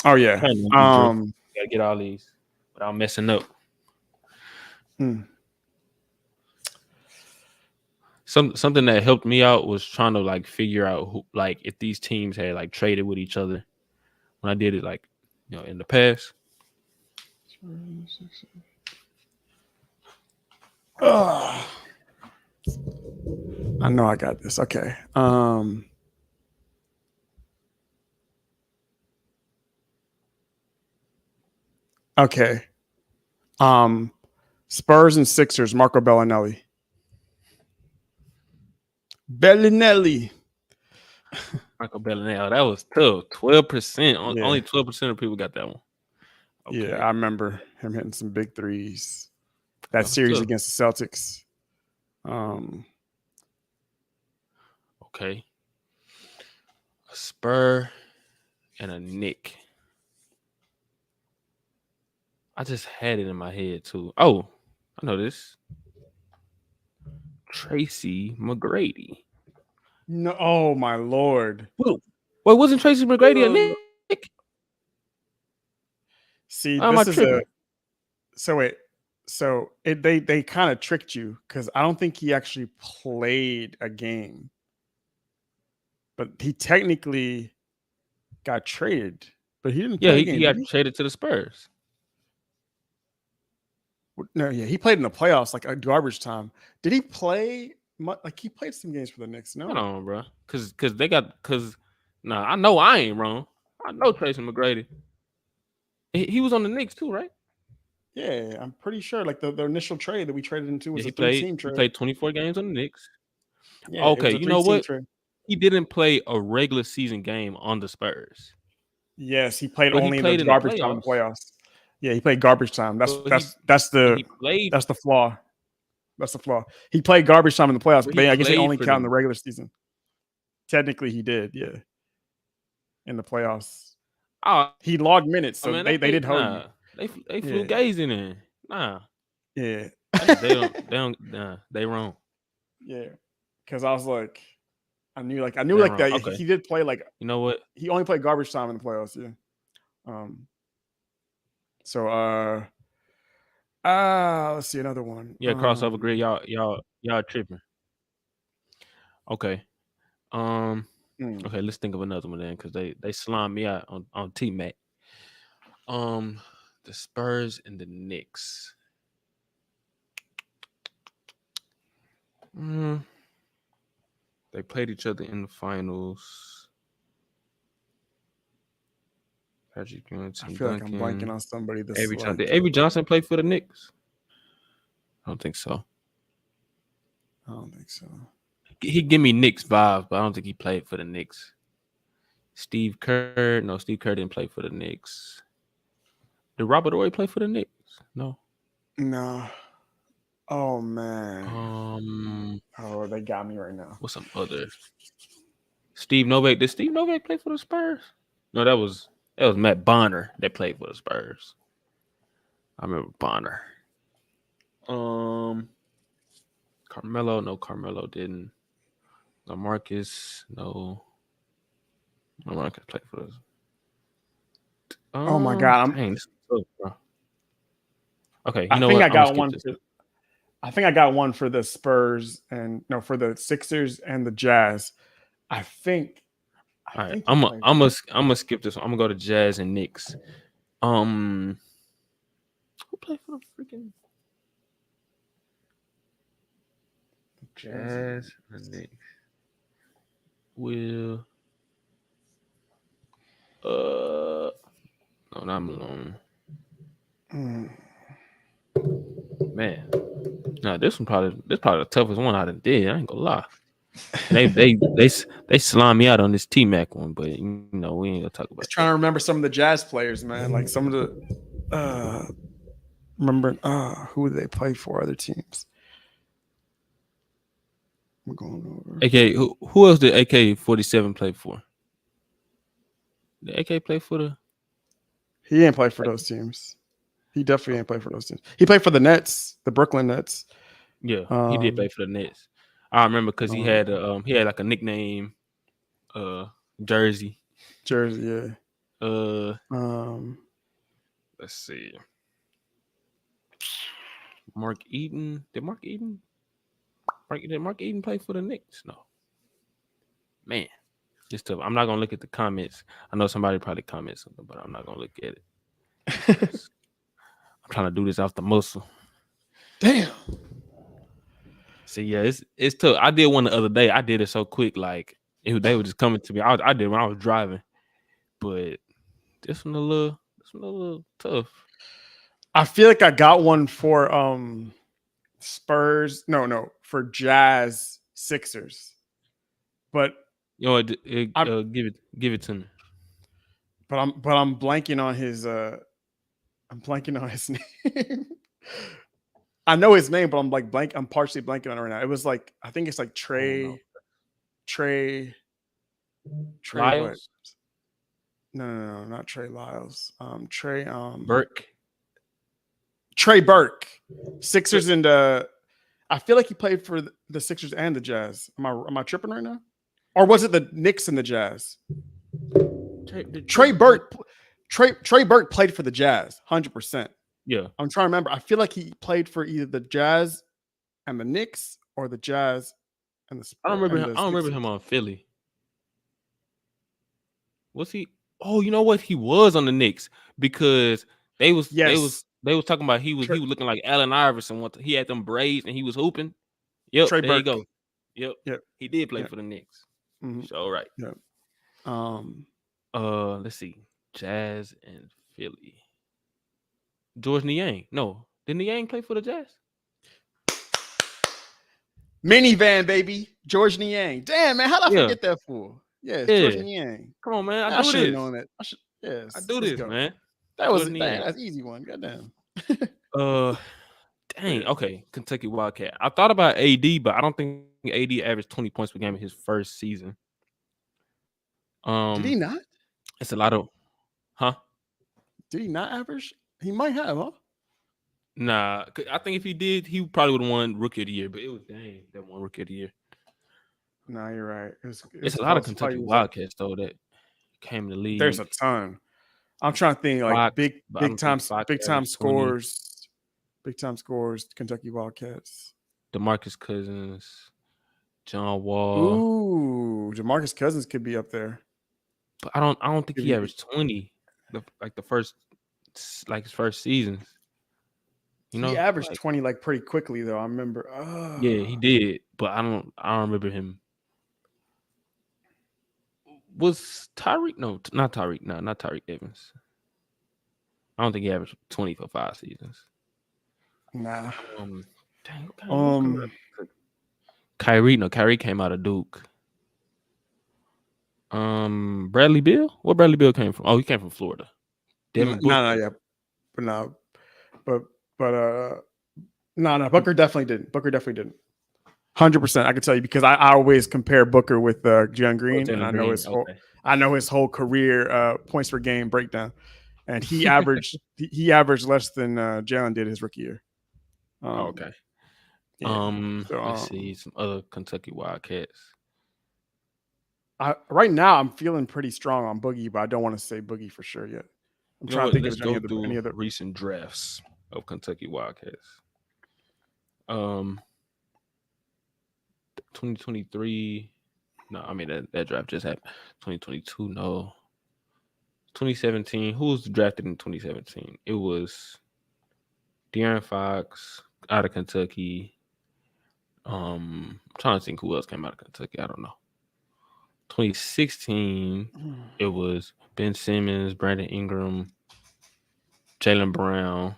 Oh yeah. Gotta get all these without messing up. Something that helped me out was trying to like figure out who, like, if these teams had like traded with each other when I did it, like, in the past. I know I got this. Okay. Okay. Spurs and Sixers, Marco Bellinelli. Michael Bellinelli. That was tough. 12%. Only 12% of people got that one. Okay. Yeah, I remember him hitting some big threes. That series against the Celtics. Okay. A Spur and a Knick. I just had it in my head too. Oh, I know this. Tracy McGrady. No, oh my Lord. Wait, wasn't Tracy McGrady a Knick? See, this is they kind of tricked you because I don't think he actually played a game, but he technically got traded, but he didn't. Play He got traded to the Spurs. No, yeah, he played in the playoffs like a garbage time. Did he play? Like he played some games for the Knicks. No, hold on, bro. I know I ain't wrong. I know Tracy McGrady. He was on the Knicks too, right? Yeah, I'm pretty sure. Like the initial trade that we traded into was a 3-team trade. He played 24 games on the Knicks. Yeah, okay, you know what? Trade. He didn't play a regular season game on the Spurs. Yes, he played only in the garbage time in the playoffs. Yeah, he played garbage time. That's the flaw. That's the flaw. He played garbage time in the playoffs, but I guess they only count in the regular season. Technically, he did. Yeah, in the playoffs. Oh, he logged minutes, so they did hold you. They flew gays in there. Nah. Yeah. They wrong. Yeah, because I was like, I knew that okay. he did play like. You know what? He only played garbage time in the playoffs. Yeah. So let's see another one. Yeah, crossover grid. Y'all tripping. Okay. Okay, let's think of another one then, because they slimed me out on T-Mac. The Spurs and the Knicks. They played each other in the finals. Patrick Ewing, Tim feel Duncan. like I'm blanking on somebody. Did Avery Johnson play for the Knicks? I don't think so. I don't think so. He give me Knicks vibes, but I don't think he played for the Knicks. Steve Kerr. No, Steve Kerr didn't play for the Knicks. Did Robert Horry play for the Knicks? No. No. Oh man. Oh, they got me right now. What's some other? Steve Novak. Did Steve Novak play for the Spurs? No, that was Matt Bonner that played for the Spurs. I remember Bonner. Carmelo, no, Carmelo didn't. LaMarcus, no. LaMarcus played for us. Oh my God! Dang, this is tough, bro. Okay, I think I got one. I think I got one for the Spurs and for the Sixers and the Jazz. I think. All right, I'm gonna skip this one. I'm gonna go to Jazz and Knicks. Who played for the freaking Jazz and Knicks? Will no, not Malone. Man, no, this probably the toughest one I done did. I ain't gonna lie. They slime me out on this T-Mac one, but we ain't gonna talk about. Trying to remember some of the Jazz players, man. Like some of the who they play for other teams. We're going over. AK, who else did AK-47 play for? Did AK play for the? He didn't play for those teams. He definitely didn't play for those teams. He played for the Nets, the Brooklyn Nets. Yeah, he did play for the Nets. I remember because he had like a nickname, jersey. Jersey, yeah. Let's see. Mark Eaton. Did Mark Eaton play for the Knicks? No. Man, it's tough. I'm not gonna look at the comments. I know somebody probably comments something, but I'm not gonna look at it. I'm trying to do this off the muscle. Damn. See, yeah, it's tough. I did one the other day. I did it so quick, like they were just coming to me. I did when I was driving, but this one a little tough. I feel like I got one for Spurs. No, for Jazz Sixers. But give it to me. But I'm blanking on his name. I know his name, but I'm partially blanking on it right now. It was like I think it's like Trey Lyles? No, not Trey Lyles. Trey Burke. Trey Burke. Sixers and I feel like he played for the Sixers and the Jazz. Am I tripping right now? Or was it the Knicks and the Jazz? Trey Burke played for the Jazz, 100%. Yeah. I'm trying to remember. I feel like he played for either the Jazz and the Knicks or the Jazz and the I don't remember him on Philly. Was he? Oh, you know what? He was on the Knicks because they was talking about he was looking like Allen Iverson. He had them braids and he was hooping. Yep, Trey there Burke. you go. Yep. He did play for the Knicks. Mm-hmm. So right. Yep. Let's see. Jazz and Philly. George Niang. No, did Niang play for the Jazz? Minivan, baby. George Niang. Damn, man, how did I forget that fool? Yes, George Niang. Come on, man. I should have known that. I do this, man. That was that's an easy one. Goddamn. Dang. Okay, Kentucky Wildcat. I thought about AD, but I don't think AD averaged 20 points per game in his first season. Did he not? It's a lot of, Did he not average? He might have, huh? Nah, I think if he did, he probably would have won Rookie of the Year. But it was Dame that won Rookie of the Year. No, you're right. It's a lot of Kentucky Wildcats though that came in the league. There's a ton. I'm trying to think like big time scores. Big time scores. Kentucky Wildcats. DeMarcus Cousins, John Wall. Ooh, DeMarcus Cousins could be up there. But I don't think he averaged 20 his first seasons. You know, he averaged 20 like pretty quickly though. I remember. Yeah, he did, but I don't remember him. Was Tyreek? No, not Tyreek. No, not Tyreek Evans. I don't think he averaged 20 for 5 seasons. Nah. Kyrie. No, Kyrie came out of Duke. Bradley Beal. Where Bradley Beal came from? Oh, he came from Florida. No, Booker definitely didn't. 100%. I can tell you because I always compare Booker with Jalen Green, and I know his whole career points per game breakdown. and he averaged less than Jalen did his rookie year. Okay. Yeah. Let's see some other Kentucky Wildcats. Right now, I'm feeling pretty strong on Boogie, but I don't want to say Boogie for sure yet. I'm trying to think Let's of go through any other recent drafts of Kentucky Wildcats. 2023. No, I mean that draft just happened. 2022. No. 2017. Who was drafted in 2017? It was De'Aaron Fox out of Kentucky. I'm trying to think who else came out of Kentucky. I don't know. 2016, it was Ben Simmons, Brandon Ingram, Jaylen Brown.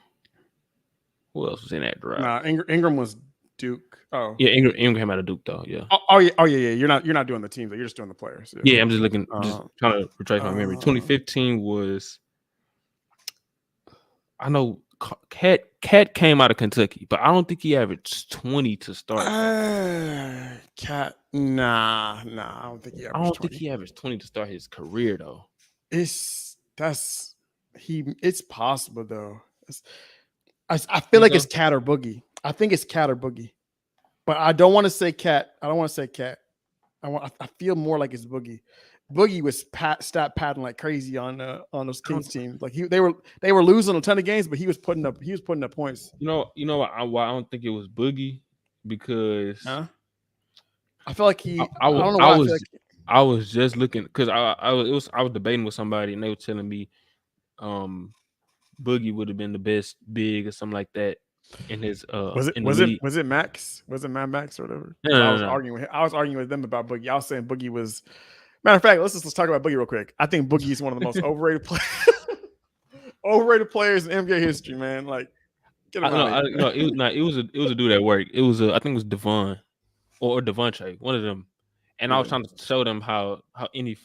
Who else was in that draft? Nah, Ingram was Duke. Oh, yeah, Ingram came out of Duke though. Yeah. Oh yeah. You're not doing the teams. You're just doing the players. Yeah, I'm just looking, just trying to retrace my memory. 2015 was. I know Cat came out of Kentucky, but I don't think he averaged 20 to start. Cat, nah. I don't think he averaged 20. I don't think he averaged 20 to start his career though. It's possible though. I feel like it's Cat or Boogie. I think it's Cat or Boogie, but I don't want to say Cat. I feel more like it's Boogie. Boogie was stat padding like crazy on those Kings teams. Like they were losing a ton of games, but he was putting up points. You know why I don't think it was Boogie, because I feel like I was just looking because I was debating with somebody and they were telling me Boogie would have been the best big or something like that in his was it Max? Was it Mad Max or whatever? No. I was arguing with them about Boogie. I was saying Boogie was. Matter of fact, let's talk about Boogie real quick. I think Boogie is one of the most overrated players in NBA history, man. Like, get him out. It was a dude at work. It was I think it was Devon or Devontae, one of them. And I was trying to show them how inefficient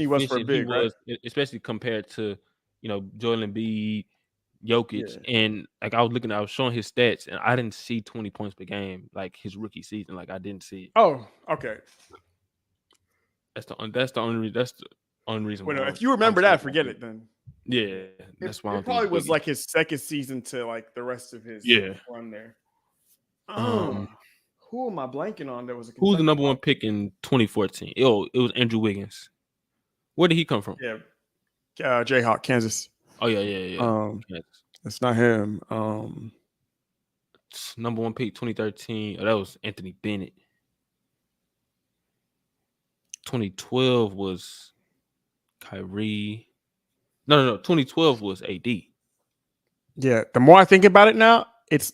he was for a big, right? Especially compared to Joel Embiid, Jokic, and like I was showing his stats, and I didn't see 20 points per game like his rookie season. Like I didn't see it. Oh, okay. That's the only reason. Well, if you remember that, forget it then. Yeah, that's why it probably was like his second season to like the rest of his run there. Who am I blanking on? That was who's the number one pick in 2014? It was Andrew Wiggins. Where did he come from? Yeah, Jayhawk, Kansas. Oh yeah. It's not him. Number one pick 2013. Oh, that was Anthony Bennett. 2012 was Kyrie. No. 2012 was AD. Yeah. The more I think about it now, it's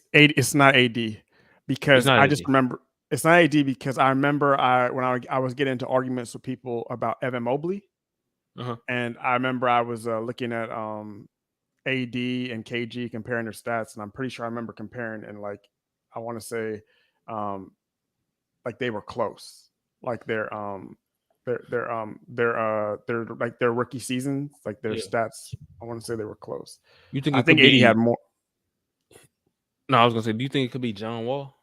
not AD because I just remember it's not AD because I remember when I was getting into arguments with people about Evan Mobley, and I remember I was looking at AD and KG comparing their stats, and I'm pretty sure I remember comparing and like I want to say like they were close, like their rookie seasons, like their stats. I want to say they were close. You think? I think AD had more. No, I was gonna say, do you think it could be John Wall?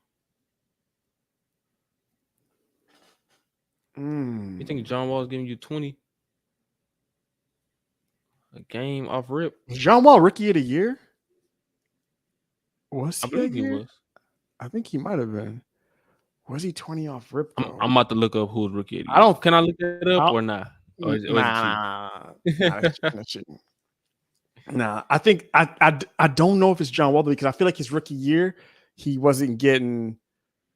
You think John Wall is giving you 20 a game off rip? John Wall rookie of the year? Was he? I believe he was. I think he might have been. Was he 20 off rip? I'm about to look up who's rookie of the year. Can I look that up or not? Or Nah, I think I don't know if it's John Wall because I feel like his rookie year he wasn't getting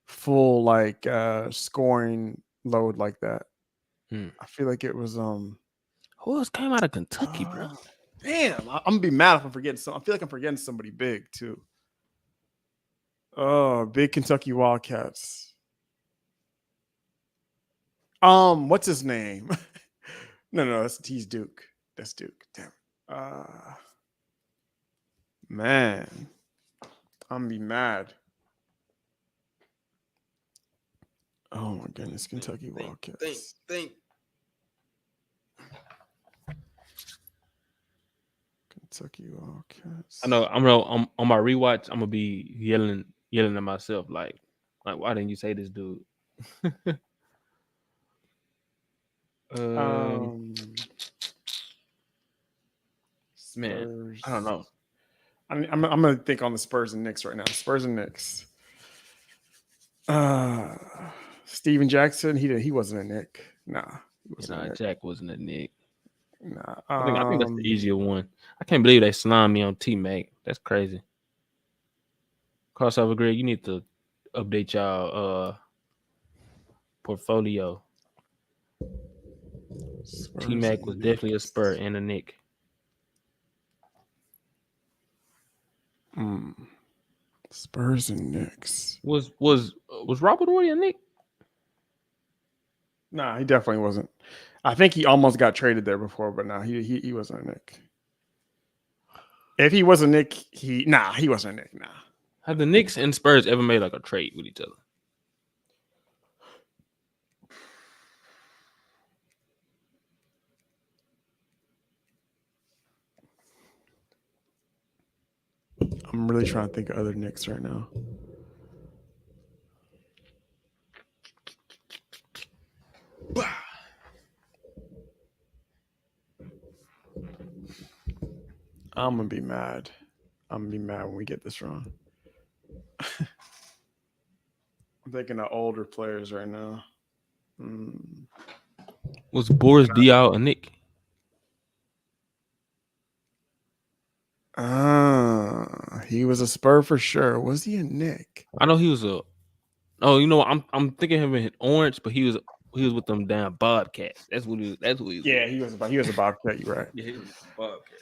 full like scoring load like that. I feel like it was who else came out of Kentucky, bro? Damn, I'm gonna be mad if I'm forgetting some. I feel like I'm forgetting somebody big too. Oh, big Kentucky Wildcats. What's his name? No, he's Duke. That's Duke. Damn. Man, I'm gonna be mad. Oh my goodness, Kentucky Wildcats. Think. Kentucky Wildcats. I know. I'm on my rewatch. I'm gonna be yelling at myself like why didn't you say this dude? Man, I don't know. I'm gonna think on the Spurs and Knicks right now. Spurs and Knicks. Steven Jackson. He wasn't a Knick. Nah, he wasn't a Knick. Jack wasn't a Knick. Nah. I think that's the easier one. I can't believe they slimed me on T-Mac. That's crazy. Crossover Greg, you need to update y'all portfolio. T-Mac was definitely a Spur and a Knick. Spurs and Knicks. Was Robert Horry a Knick? Nah, he definitely wasn't. I think he almost got traded there before, but nah, he wasn't a Knick. If he was a Knick, he wasn't a Knick. Nah. Have the Knicks and Spurs ever made like a trade with each other? I'm really trying to think of other Knicks right now. I'm gonna be mad. I'm gonna be mad when we get this wrong. I'm thinking of older players right now. Was Boris Diaw a Knick? He was a Spur for sure. Was he a Knick? I know he was a. Oh, you know, I'm thinking him in Orange, but he was with them damn Bobcats. That's what he was. Yeah, he was a Bobcat. You're right. Yeah, he was a Bobcat.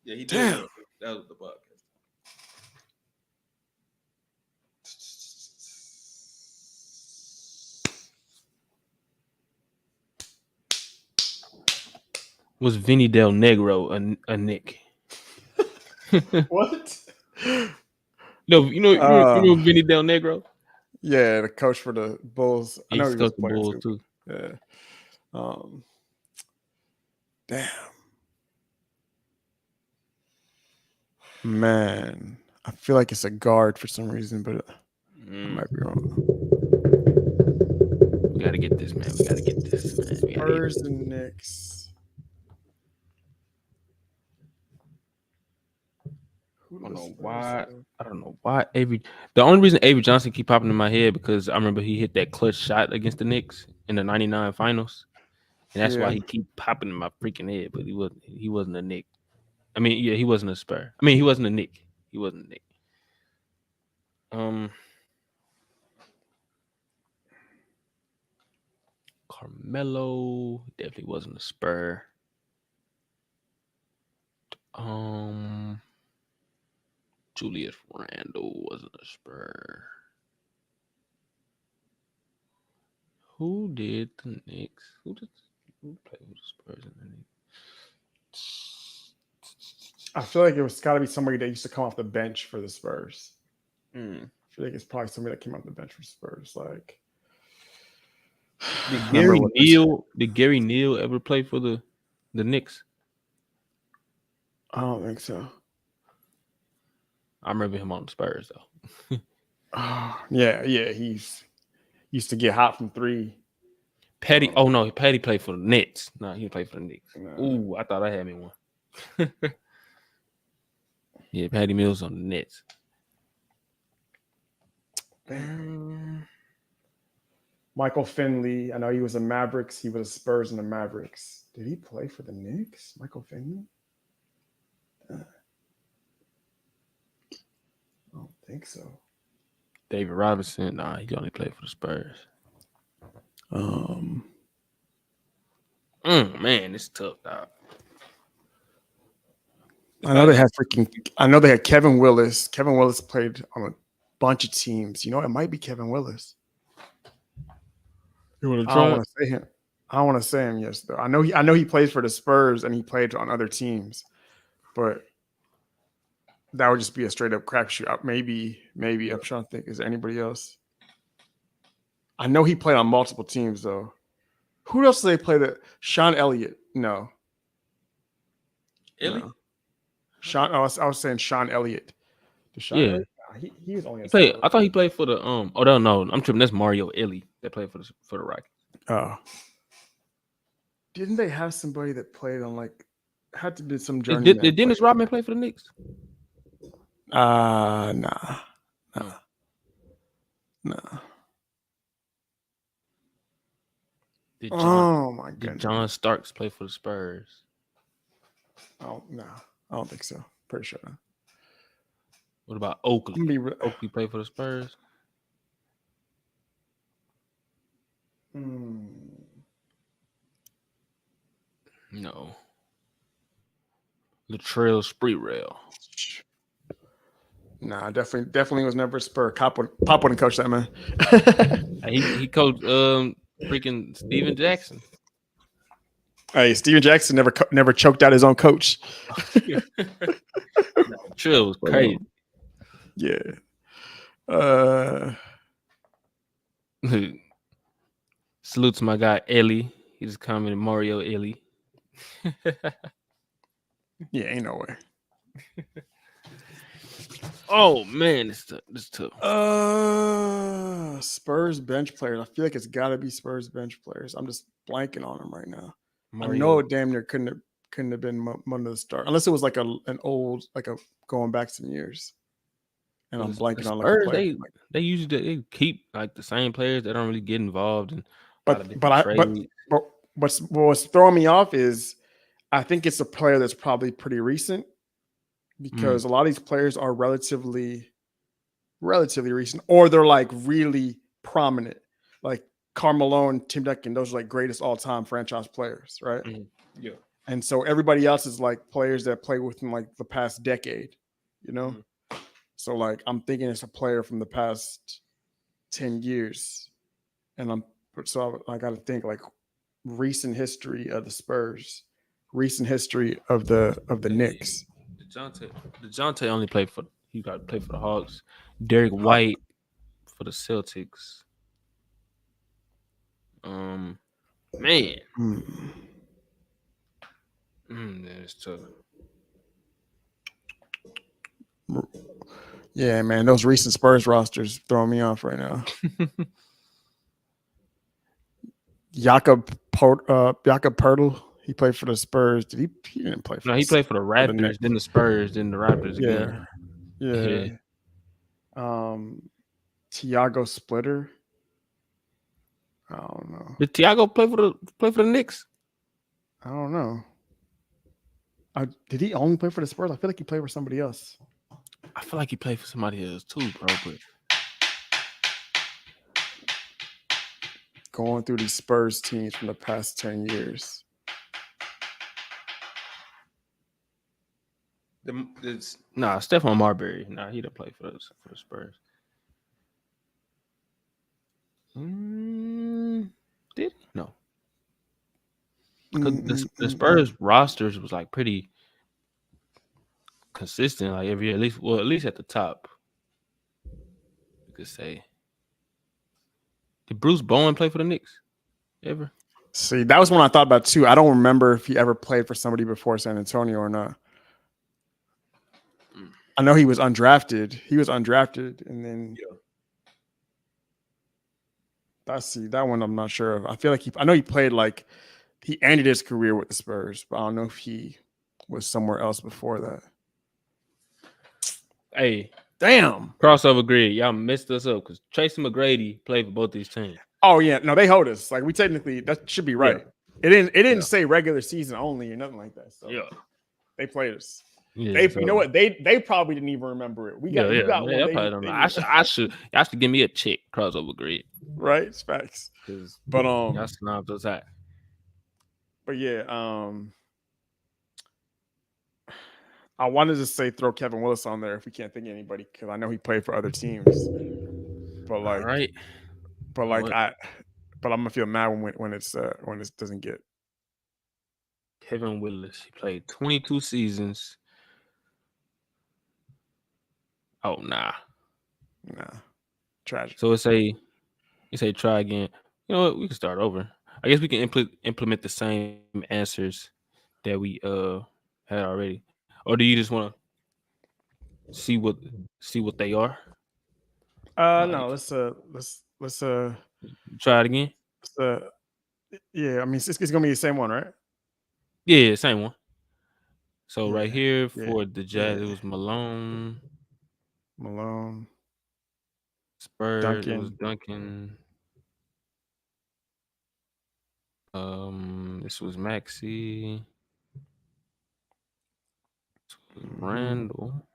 Yeah, he did. Damn. That was the Bobcat. Was Vinny Del Negro a Knick? What? No, you know Vinny Del Negro? Yeah, the coach for the Bulls. I know he was coached the Bulls too. Yeah. Damn. Man, I feel like it's a guard for some reason, but I might be wrong. We gotta get this, man. Spurs and Knicks. I don't know why Avery. The only reason Avery Johnson keep popping in my head because I remember he hit that clutch shot against the Knicks in the '99 finals, and that's why he keep popping in my freaking head. But he wasn't a Knick. I mean, yeah, he wasn't a Spur. I mean, he wasn't a Knick. He wasn't a Knick. Carmelo definitely wasn't a Spur. Julius Randle wasn't a Spur. Who did the Knicks? Who played with the Spurs in the Knicks? I feel like it was got to be somebody that used to come off the bench for the Spurs. I feel like it's probably somebody that came off the bench for Spurs. Like, did Gary Neal ever play for the Knicks? I don't think so. I remember him on the Spurs though. Yeah. He's used to get hot from three. Patty played for the Nets. No, he played for the Knicks. No. Ooh, I thought I had me one. Yeah, Patty Mills on the Nets. Michael Finley. I know he was a Mavericks. He was a Spurs and the Mavericks. Did he play for the Knicks? Michael Finley? I don't think so. David Robinson. Nah, he only played for the Spurs. Man, it's tough, dog. I know they had Kevin Willis. Kevin Willis played on a bunch of teams. You know, it might be Kevin Willis. You want to try? I don't want to say him. I don't want to say him. Yes, though. I know he plays for the Spurs and he played on other teams, but that would just be a straight up crapshoot. Maybe. I'm trying to think. Is there anybody else? I know he played on multiple teams though. Who else did they play? Sean Elliott? No. Elliott? No. I was saying Sean Elliott. Elliott? He was only. I thought he played for the Oh no, I'm tripping. That's Mario Elie that played for the Rockets. Oh. Didn't they have somebody that played on like Had to be some Did, journeyman. did Dennis Rodman play for the Knicks? Nah. My Did goodness. John Starks play for the Spurs? Oh no, I don't think so. Pretty sure. What about Oakley? I'm gonna be Oakley played for the Spurs. No. Latrell Sprewell. Nah, definitely was never a Spur. Pop wouldn't coach that, man. He coached freaking Steven Jackson. Hey, Steven Jackson never choked out his own coach. Trill was crazy. Yeah. Salute to my guy Ellie. He just commented Mario Ellie. Yeah, ain't no way. Oh man, it's tough. Spurs bench players. I feel like it's got to be Spurs bench players. I'm just blanking on them right now. Mario. I know it damn near couldn't have been one of the start unless it was like an old going back some years. And I'm blanking on Spurs, player. they usually they keep like the same players. They don't really get involved in. But what's throwing me off is I think it's a player that's probably pretty recent because a lot of these players are relatively recent, or they're like really prominent, like Carmelo and Tim Duncan. Those are like greatest all-time franchise players, right? Yeah. And so everybody else is like players that play within like the past decade, you know? So like I'm thinking it's a player from the past 10 years. And I got to think like recent history of the Spurs, recent history of the Knicks. DeJounte only played for the Hawks. Derek White for the Celtics. Man. That's tough. Yeah, man, those recent Spurs rosters throwing me off right now. Jakob Poeltl, he played for the Spurs. He didn't play for? No, he played for the Raptors, then the Spurs, then the Raptors again. Yeah. Tiago Splitter. I don't know. Did Tiago play for the Knicks? I don't know. Did he only play for the Spurs? I feel like he played for somebody else. I feel like he played for somebody else too, bro. But going through these Spurs teams from the past 10 years. Stephon Marbury. He didn't play for the Spurs. Did he? No. Because the Spurs rosters was like pretty consistent, like every year, at least at the top. You could say. Did Bruce Bowen play for the Knicks ever? See, that was one I thought about too. I don't remember if he ever played for somebody before San Antonio or not. I know he was undrafted. And then that one I'm not sure of. I feel like I know he played like he ended his career with the Spurs, but I don't know if he was somewhere else before that. Hey, damn. Crossover grid. Y'all messed us up because Tracy McGrady played for both these teams. Oh yeah, no, they hold us. Like we technically that should be right. Yeah. It didn't say regular season only or nothing like that. So they played us. Yeah, you know what? They probably didn't even remember it. You got one. Probably don't know. I should give me a check, Crossover grid. Right, it's facts. But y'all snobbed us out. But yeah, I wanted to say throw Kevin Willis on there if we can't think of anybody because I know he played for other teams. But like, I'm gonna feel mad when it doesn't get. Kevin Willis, he played 22 seasons. Oh nah, tragic. So it's a try again. You know what? We can start over. I guess we can implement the same answers that we had already, or do you just want to see what they are? No, let's try it again. Yeah, I mean it's gonna be the same one, right? Yeah, same one. So right here for the Jazz, it was Malone, Spurs. Duncan. It was Duncan. This was Maxey. This was Randall.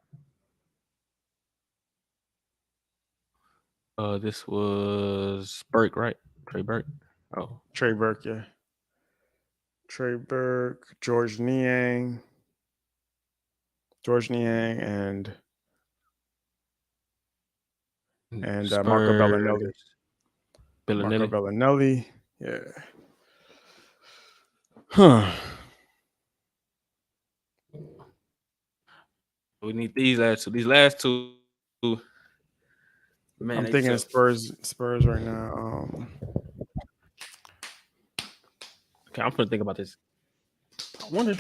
This was Burke, right? Trey Burke. Oh, Trey Burke, yeah. Trey Burke, George Niang, and Marco Bellinelli. Marco Bellinelli, yeah. Huh. We need these last two. These last two. Man, I'm thinking of Spurs right now. Okay, I'm gonna think about this. I wondered.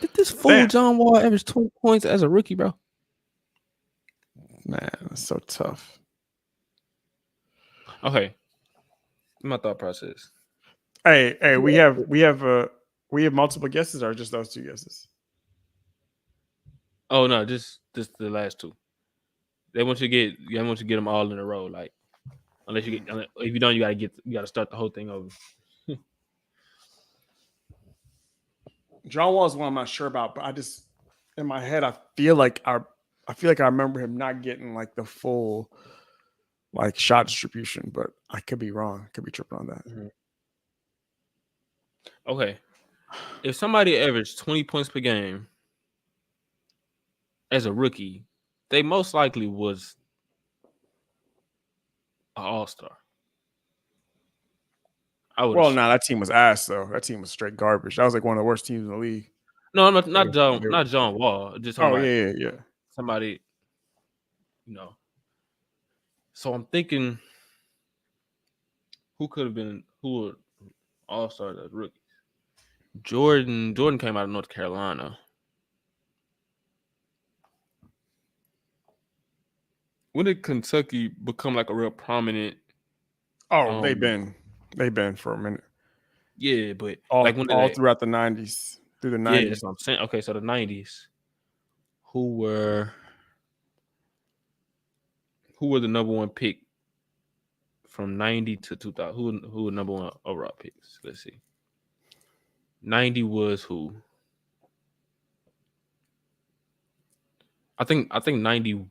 Did this fool John Wall average 20 points as a rookie, bro? Man, that's so tough. Okay, my thought process. Hey, we have multiple guesses, or just those two guesses? Oh no, just the last two. They want you to get them all in a row. Like, if you don't, you gotta start the whole thing over. John Wall is one I'm not sure about, but I just in my head I feel like I remember him not getting like the full like shot distribution, but I could be wrong. I could be tripping on that. Mm-hmm. Okay, if somebody averaged 20 points per game as a rookie, they most likely was an all-star. That team was ass though. That team was straight garbage. That was like one of the worst teams in the league. No, not John Wall. Just yeah. Somebody, So I'm thinking, who were all-stars as rookies? Jordan came out of North Carolina. When did Kentucky become like a real prominent? Oh, they've been for a minute. Yeah, but all throughout the 90s, through the 90s. Yeah, that's what I'm saying. Okay, so the 90s. Who were the number one pick from 90 to 2000? Who were number one overall picks? Let's see. 90 was who? I think 90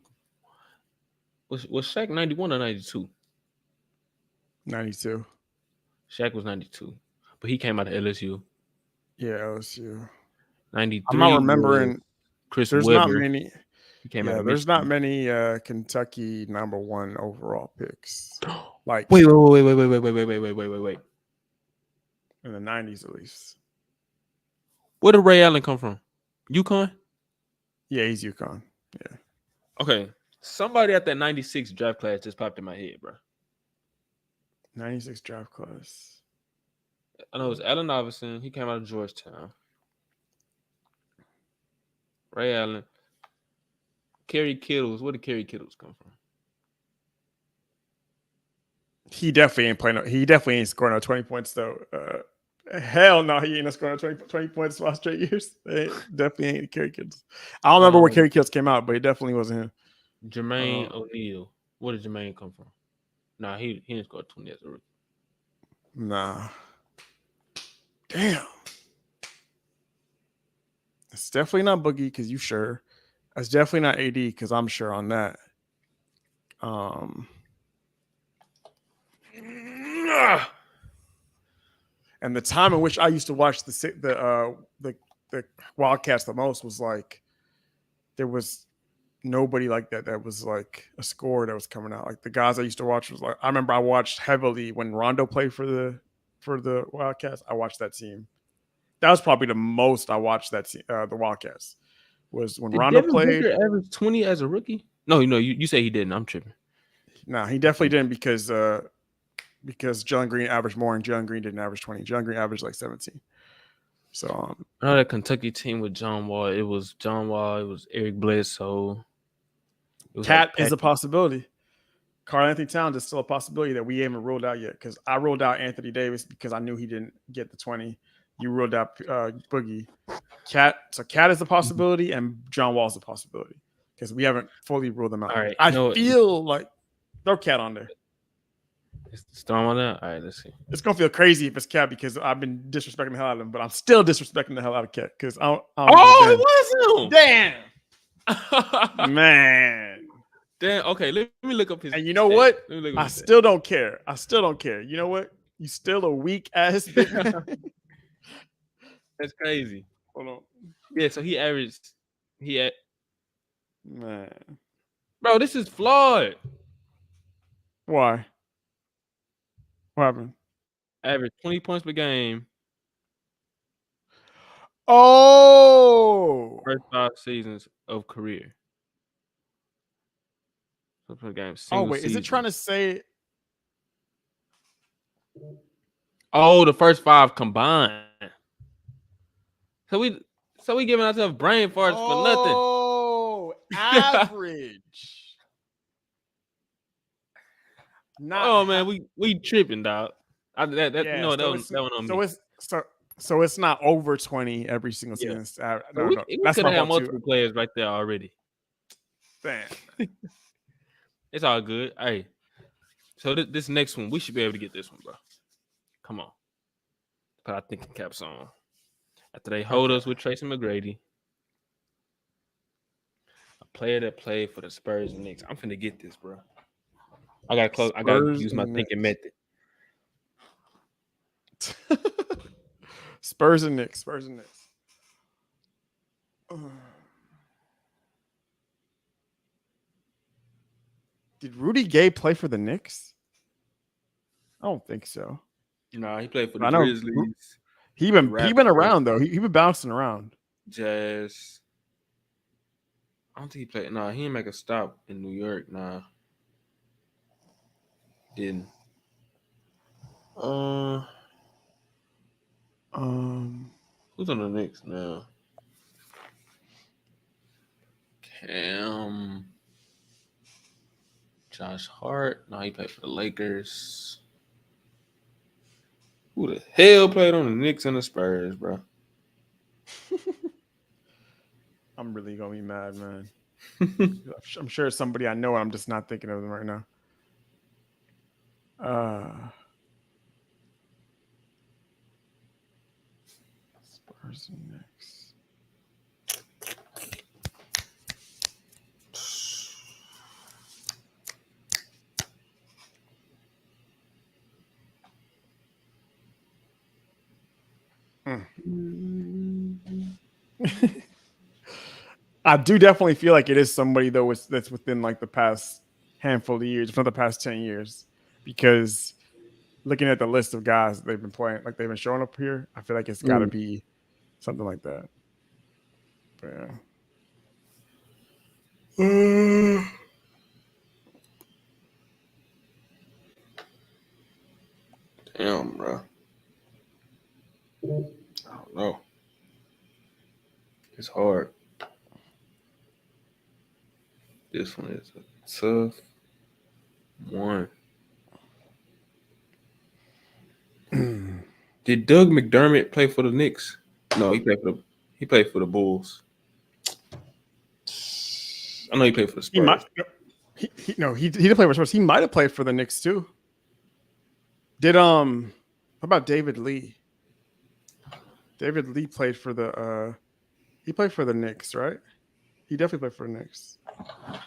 was Shaq 91 or 92? 92. Shaq was 92, but he came out of LSU. Yeah, LSU. 93. I'm not remembering. Chris there's Webber. Not many. He came out of there's Michigan. not many Kentucky number one overall picks. Like wait. In the 90s, at least. Where did Ray Allen come from? UConn? Yeah, he's UConn. Yeah. Okay. Somebody at that 96 draft class just popped in my head, bro. 96 draft class. I know it was Allen Iverson. He came out of Georgetown. Ray Allen. Kerry Kittles. Where did Kerry Kittles come from? He definitely ain't playing. He definitely ain't scoring no 20 points though. Hell no, he ain't scoring 20 points last straight years. Definitely ain't Kerry Kittles. I don't remember where Kerry Kittles came out, but he definitely wasn't him. Jermaine O'Neal. Where did Jermaine come from? Nah, he didn't score 20 as a rookie. Nah. Damn. It's definitely not Boogie because you sure. It's definitely not AD because I'm sure on that. And the time in which I used to watch the Wildcats the most was like there was nobody like that was like a score that was coming out. Like the guys I used to watch was like I remember I watched heavily when Rondo played for the Wildcats. I watched that team. That was probably the most I watched that team, the Wildcats. Was when Rondo played. Did Devin average 20 as a rookie? No, you say he didn't. I'm tripping. No, he definitely didn't because Jalen Green averaged more and Jalen Green didn't average 20. Jalen Green averaged like 17. So I know that Kentucky team with John Wall. It was John Wall. It was Eric Bledsoe. Cat is a possibility. Karl-Anthony Towns is still a possibility that we haven't ruled out yet because I ruled out Anthony Davis because I knew he didn't get the 20. you ruled out Boogie. Cat is a possibility, and John Wall's a possibility because we haven't fully ruled them out. All right, I feel like throw Cat on there. Is Storm on that? All right, let's see. It's gonna feel crazy if it's Cat because I've been disrespecting the hell out of him, but I'm still disrespecting the hell out of Cat because I don't it was him. Damn, man. Damn. Okay, let me look up his. And you know what? I still don't care. You know what? You still a weak ass. That's crazy. Hold on. Yeah, so he averaged. Man, bro, this is flawed. Why? What happened? Average 20 points per game. Oh, First 5 seasons of career. So per game. Wait, is it trying to say? Oh, the first 5 combined. So we giving ourselves brain farts for nothing. Oh, average. Oh man, we tripping, dog. So it's not over 20 every single season. We could have multiple players right there already. Damn. It's all good. Hey, so this next one, we should be able to get this one, bro. Come on. Put our thinking caps on. After they hold us with Tracy McGrady, a player that played for the Spurs and Knicks. I'm finna get this, bro. I gotta use my thinking method. Spurs and Knicks. Did Rudy Gay play for the Knicks? I don't think so. No, he played for the Grizzlies. He been around though. He been bouncing around. Jazz. I don't think he played. No, he didn't make a stop in New York. Nah. Didn't. Who's on the Knicks now? Cam. Josh Hart. No, he played for the Lakers. Who the hell played on the Knicks and the Spurs, bro? I'm really gonna be mad, man. I'm sure it's somebody I know. I'm just not thinking of them right now. Spurs and Knicks. I do definitely feel like it is somebody though that's within like the past handful of years, if not the past 10 years, because looking at the list of guys they've been playing, like they've been showing up here, I feel like it's got to be something like that. But yeah. Damn, bro. I don't know. It's hard. This one is a tough one. Did Doug McDermott play for the Knicks? No, he played for the Bulls. I know he played for the Spurs. He did play for the Spurs. He might have played for the Knicks too. Did how about David Lee? David Lee played for the he played for the Knicks, right? He definitely played for the Knicks. I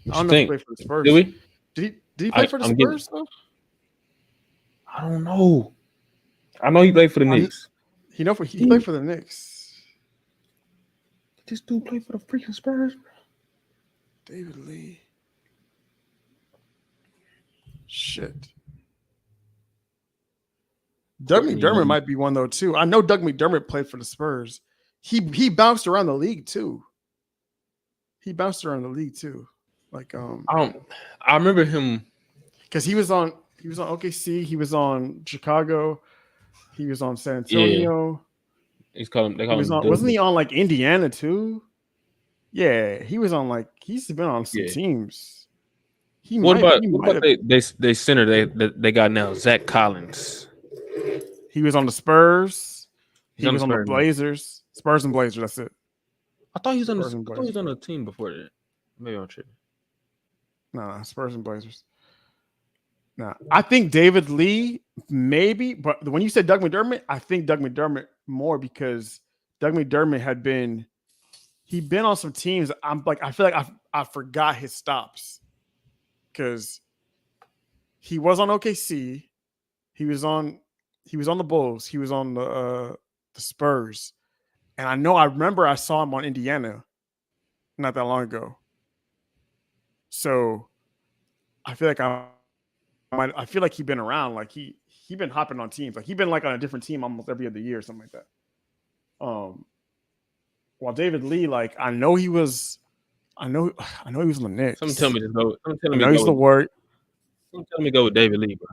don't know if he played for the Spurs. Did we? Did he play for the Spurs though? I don't know. I know he played for the Knicks. He played for the Knicks. Did this dude play for the freaking Spurs, bro? David Lee. Shit. Doug McDermott might be one though too. I know Doug McDermott played for the Spurs. He bounced around the league too. Like I remember him because he was on OKC, he was on Chicago, he was on San Antonio. Yeah. Wasn't he on like Indiana too? Yeah, he was on like he's been on some teams. What about they center they got now? Zach Collins. He was on the Spurs. He's He on was the on the Spurs now. Blazers. Spurs and Blazers. That's it. I thought he was on Spurs and the. I thought he was Blazers. on a team before that. Maybe I'm tripping. No, Spurs and Blazers. No, I think David Lee maybe, but when you said Doug McDermott, I think Doug McDermott more because Doug McDermott he'd been on some teams. I feel like I forgot his stops because he was on OKC, he was on the Bulls, he was on the Spurs, and I remember I saw him on Indiana not that long ago. So I feel like I feel like he's been around. Like he been hopping on teams. Like he's been like on a different team almost every other year or something like that. While David Lee, like I know he was on the Knicks. Someone tell me to go. Someone tell I me know to he's go. the word. Someone tell me to go with David Lee, bro.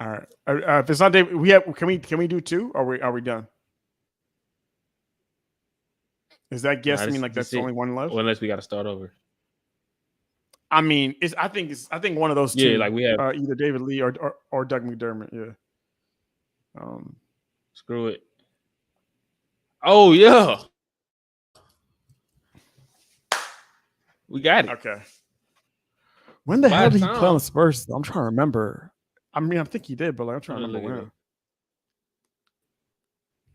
All right. If it's not David, can we do two? Or are we done? Is that guess? I mean, like that's the only one left. Well, unless we got to start over. I mean, I think one of those two. Yeah, like we have either David Lee or Doug McDermott. Yeah. Screw it. Oh yeah, we got it. Okay. When the By hell did he time. play on the Spurs? I'm trying to remember. I mean, I think he did, but like, I'm trying to I'm gonna remember look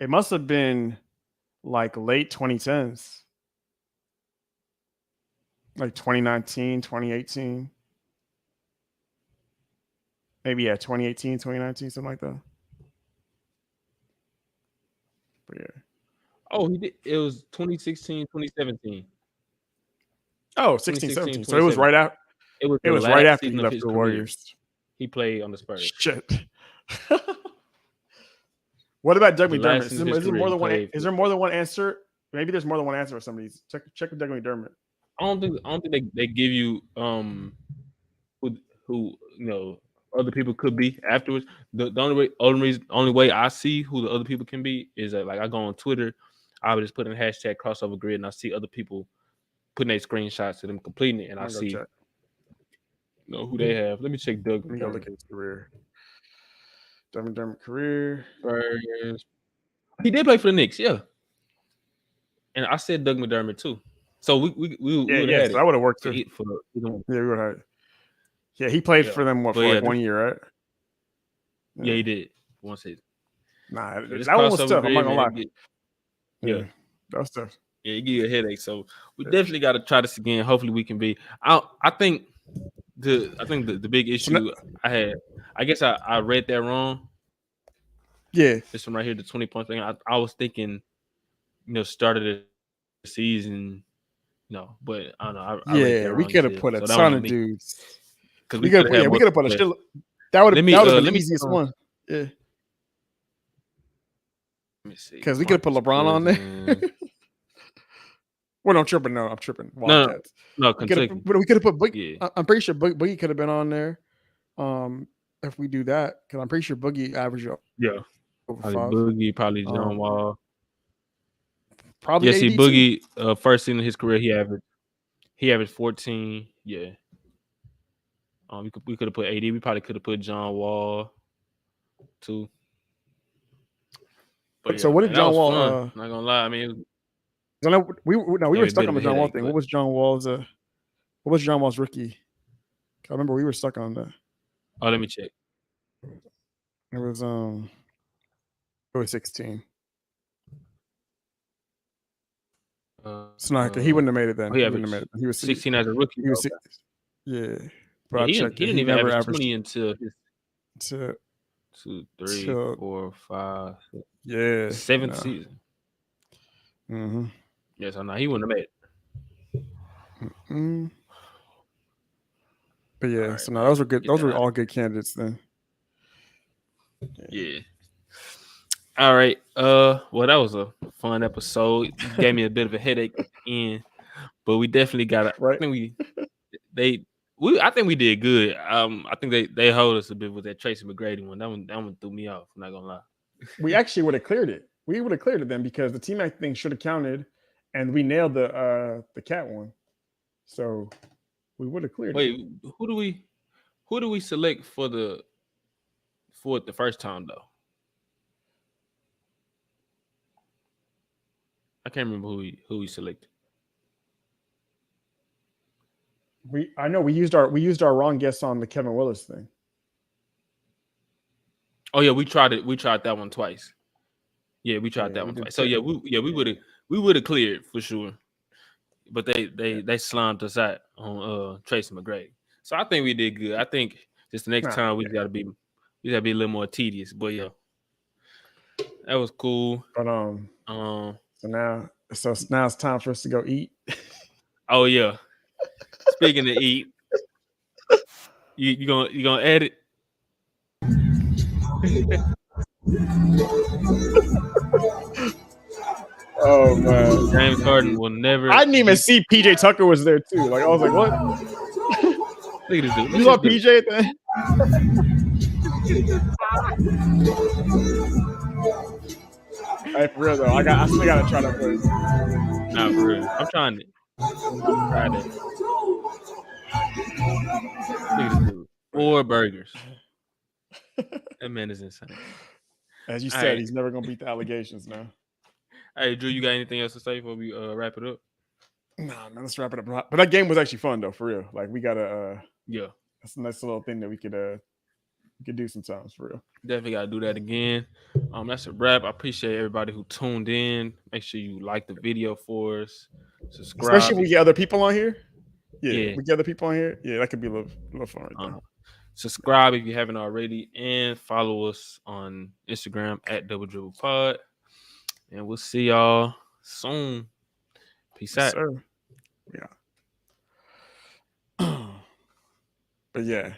when. It must have been like late 2010s. Like 2019, 2018. Maybe, 2018, 2019, something like that. But yeah. Oh, he did. It was 2016, 2017. Oh, 16, 17. So it was right after. It was right after he season of left his the career. Warriors. He played on the Spurs. Shit. What about Doug The McDermott? last season of his Is there more career, than one? he played Is there more than one answer? Maybe there's more than one answer for some of these. Check with Doug McDermott. I don't think they give you who other people could be afterwards. The only way I see who the other people can be is that like I go on Twitter, I would just put in hashtag crossover grid and I see other people putting their screenshots of them completing it and I see who they have. Let me check Doug. Let me go look at his career. Doug McDermott career. Spurs. He did play for the Knicks, yeah. And I said Doug McDermott too. So we would have had it. That would have worked too. Yeah, we would have. Yeah, he played for them for like 1 year, right? Yeah, he did. One season. Nah, that one was tough. I'm not gonna lie. Yeah, that was tough. Yeah, it give you a headache. So we definitely got to try this again. Hopefully, we can be. I think the big issue I had. I guess I read that wrong. Yeah, this one right here, the 20 point thing. I was thinking, start of the season. No, but I don't know. I read that wrong. We could have put a ton of dudes. Because we could have put a shit. That would have been the easiest one. Yeah. Let me see. Because we could have put LeBron on there. Well, no, I'm tripping. No, I'm tripping. Wildcats. No, Kentucky. But we could have put Boogie. Yeah. I'm pretty sure Boogie could have been on there. If we do that, because I'm pretty sure Boogie averaged up. Yeah. Probably Boogie, probably John Wall. Probably. Yeah, see, Boogie, first season of his career, he averaged 14. Yeah. We could have put AD. We probably could have put John Wall too. But so what did John Wall? Not gonna lie, I mean, we were stuck on the John Wall thing. What was John Wall's? What was John Wall's rookie? I remember we were stuck on that. Oh, let me check. It was 16. So he wouldn't have made it then. He wouldn't have made it. He was 16 as a rookie. He was yeah. But he didn't even average 20 until his 2, 3, 4, 5, 6, 7th season. Mm-hmm. Yeah, so no, he wouldn't have made it. Mm-hmm. But yeah, right, so no, those were good. Those were all good candidates then. Yeah. All right. Well, that was a fun episode. Gave me a bit of a headache at the end, but we definitely got it. Right. I think we did good. I think they hold us a bit with that Tracy McGrady one. That one threw me off. I'm not gonna lie. We actually would have cleared it. We would have cleared it then because the team act thing should have counted, and we nailed the cat one. So we would have cleared it. Wait, who do we select for for it the first time though. I can't remember who he selected. I know we used our wrong guess on the Kevin Willis thing. Oh yeah, we tried it. We tried that one twice. Yeah, we tried that one twice. So yeah, we would have cleared for sure. But they slimed us out on Tracy McGrady. So I think we did good. I think just the next time we gotta be a little more tedious. But yeah, that was cool. But so now it's time for us to go eat. Oh yeah. Speaking of eat, you gonna edit? Oh man, James Harden will never. I didn't even see PJ Tucker was there too. Like I was like, what? Look at this dude. You saw PJ at the end? Hey, for real though, I still gotta try that first. Nah, for real. I'm trying to try that. Look at this dude. 4 burgers. That man is insane. As you said, he's never gonna beat the allegations now. Hey, Drew, you got anything else to say before we wrap it up? Nah, man, let's wrap it up. But that game was actually fun though, for real. Like we gotta yeah. That's a nice little thing that we could do sometimes, for real. Definitely gotta do that again. That's a wrap. I appreciate everybody who tuned in. Make sure you like the video for us. Subscribe. Especially when we get other people on here. Yeah. We get other people on here. Yeah, that could be a little fun right there. Subscribe if you haven't already, and follow us on Instagram at Double Dribble Pod. And we'll see y'all soon. Peace out. Sir. Yeah. But yeah.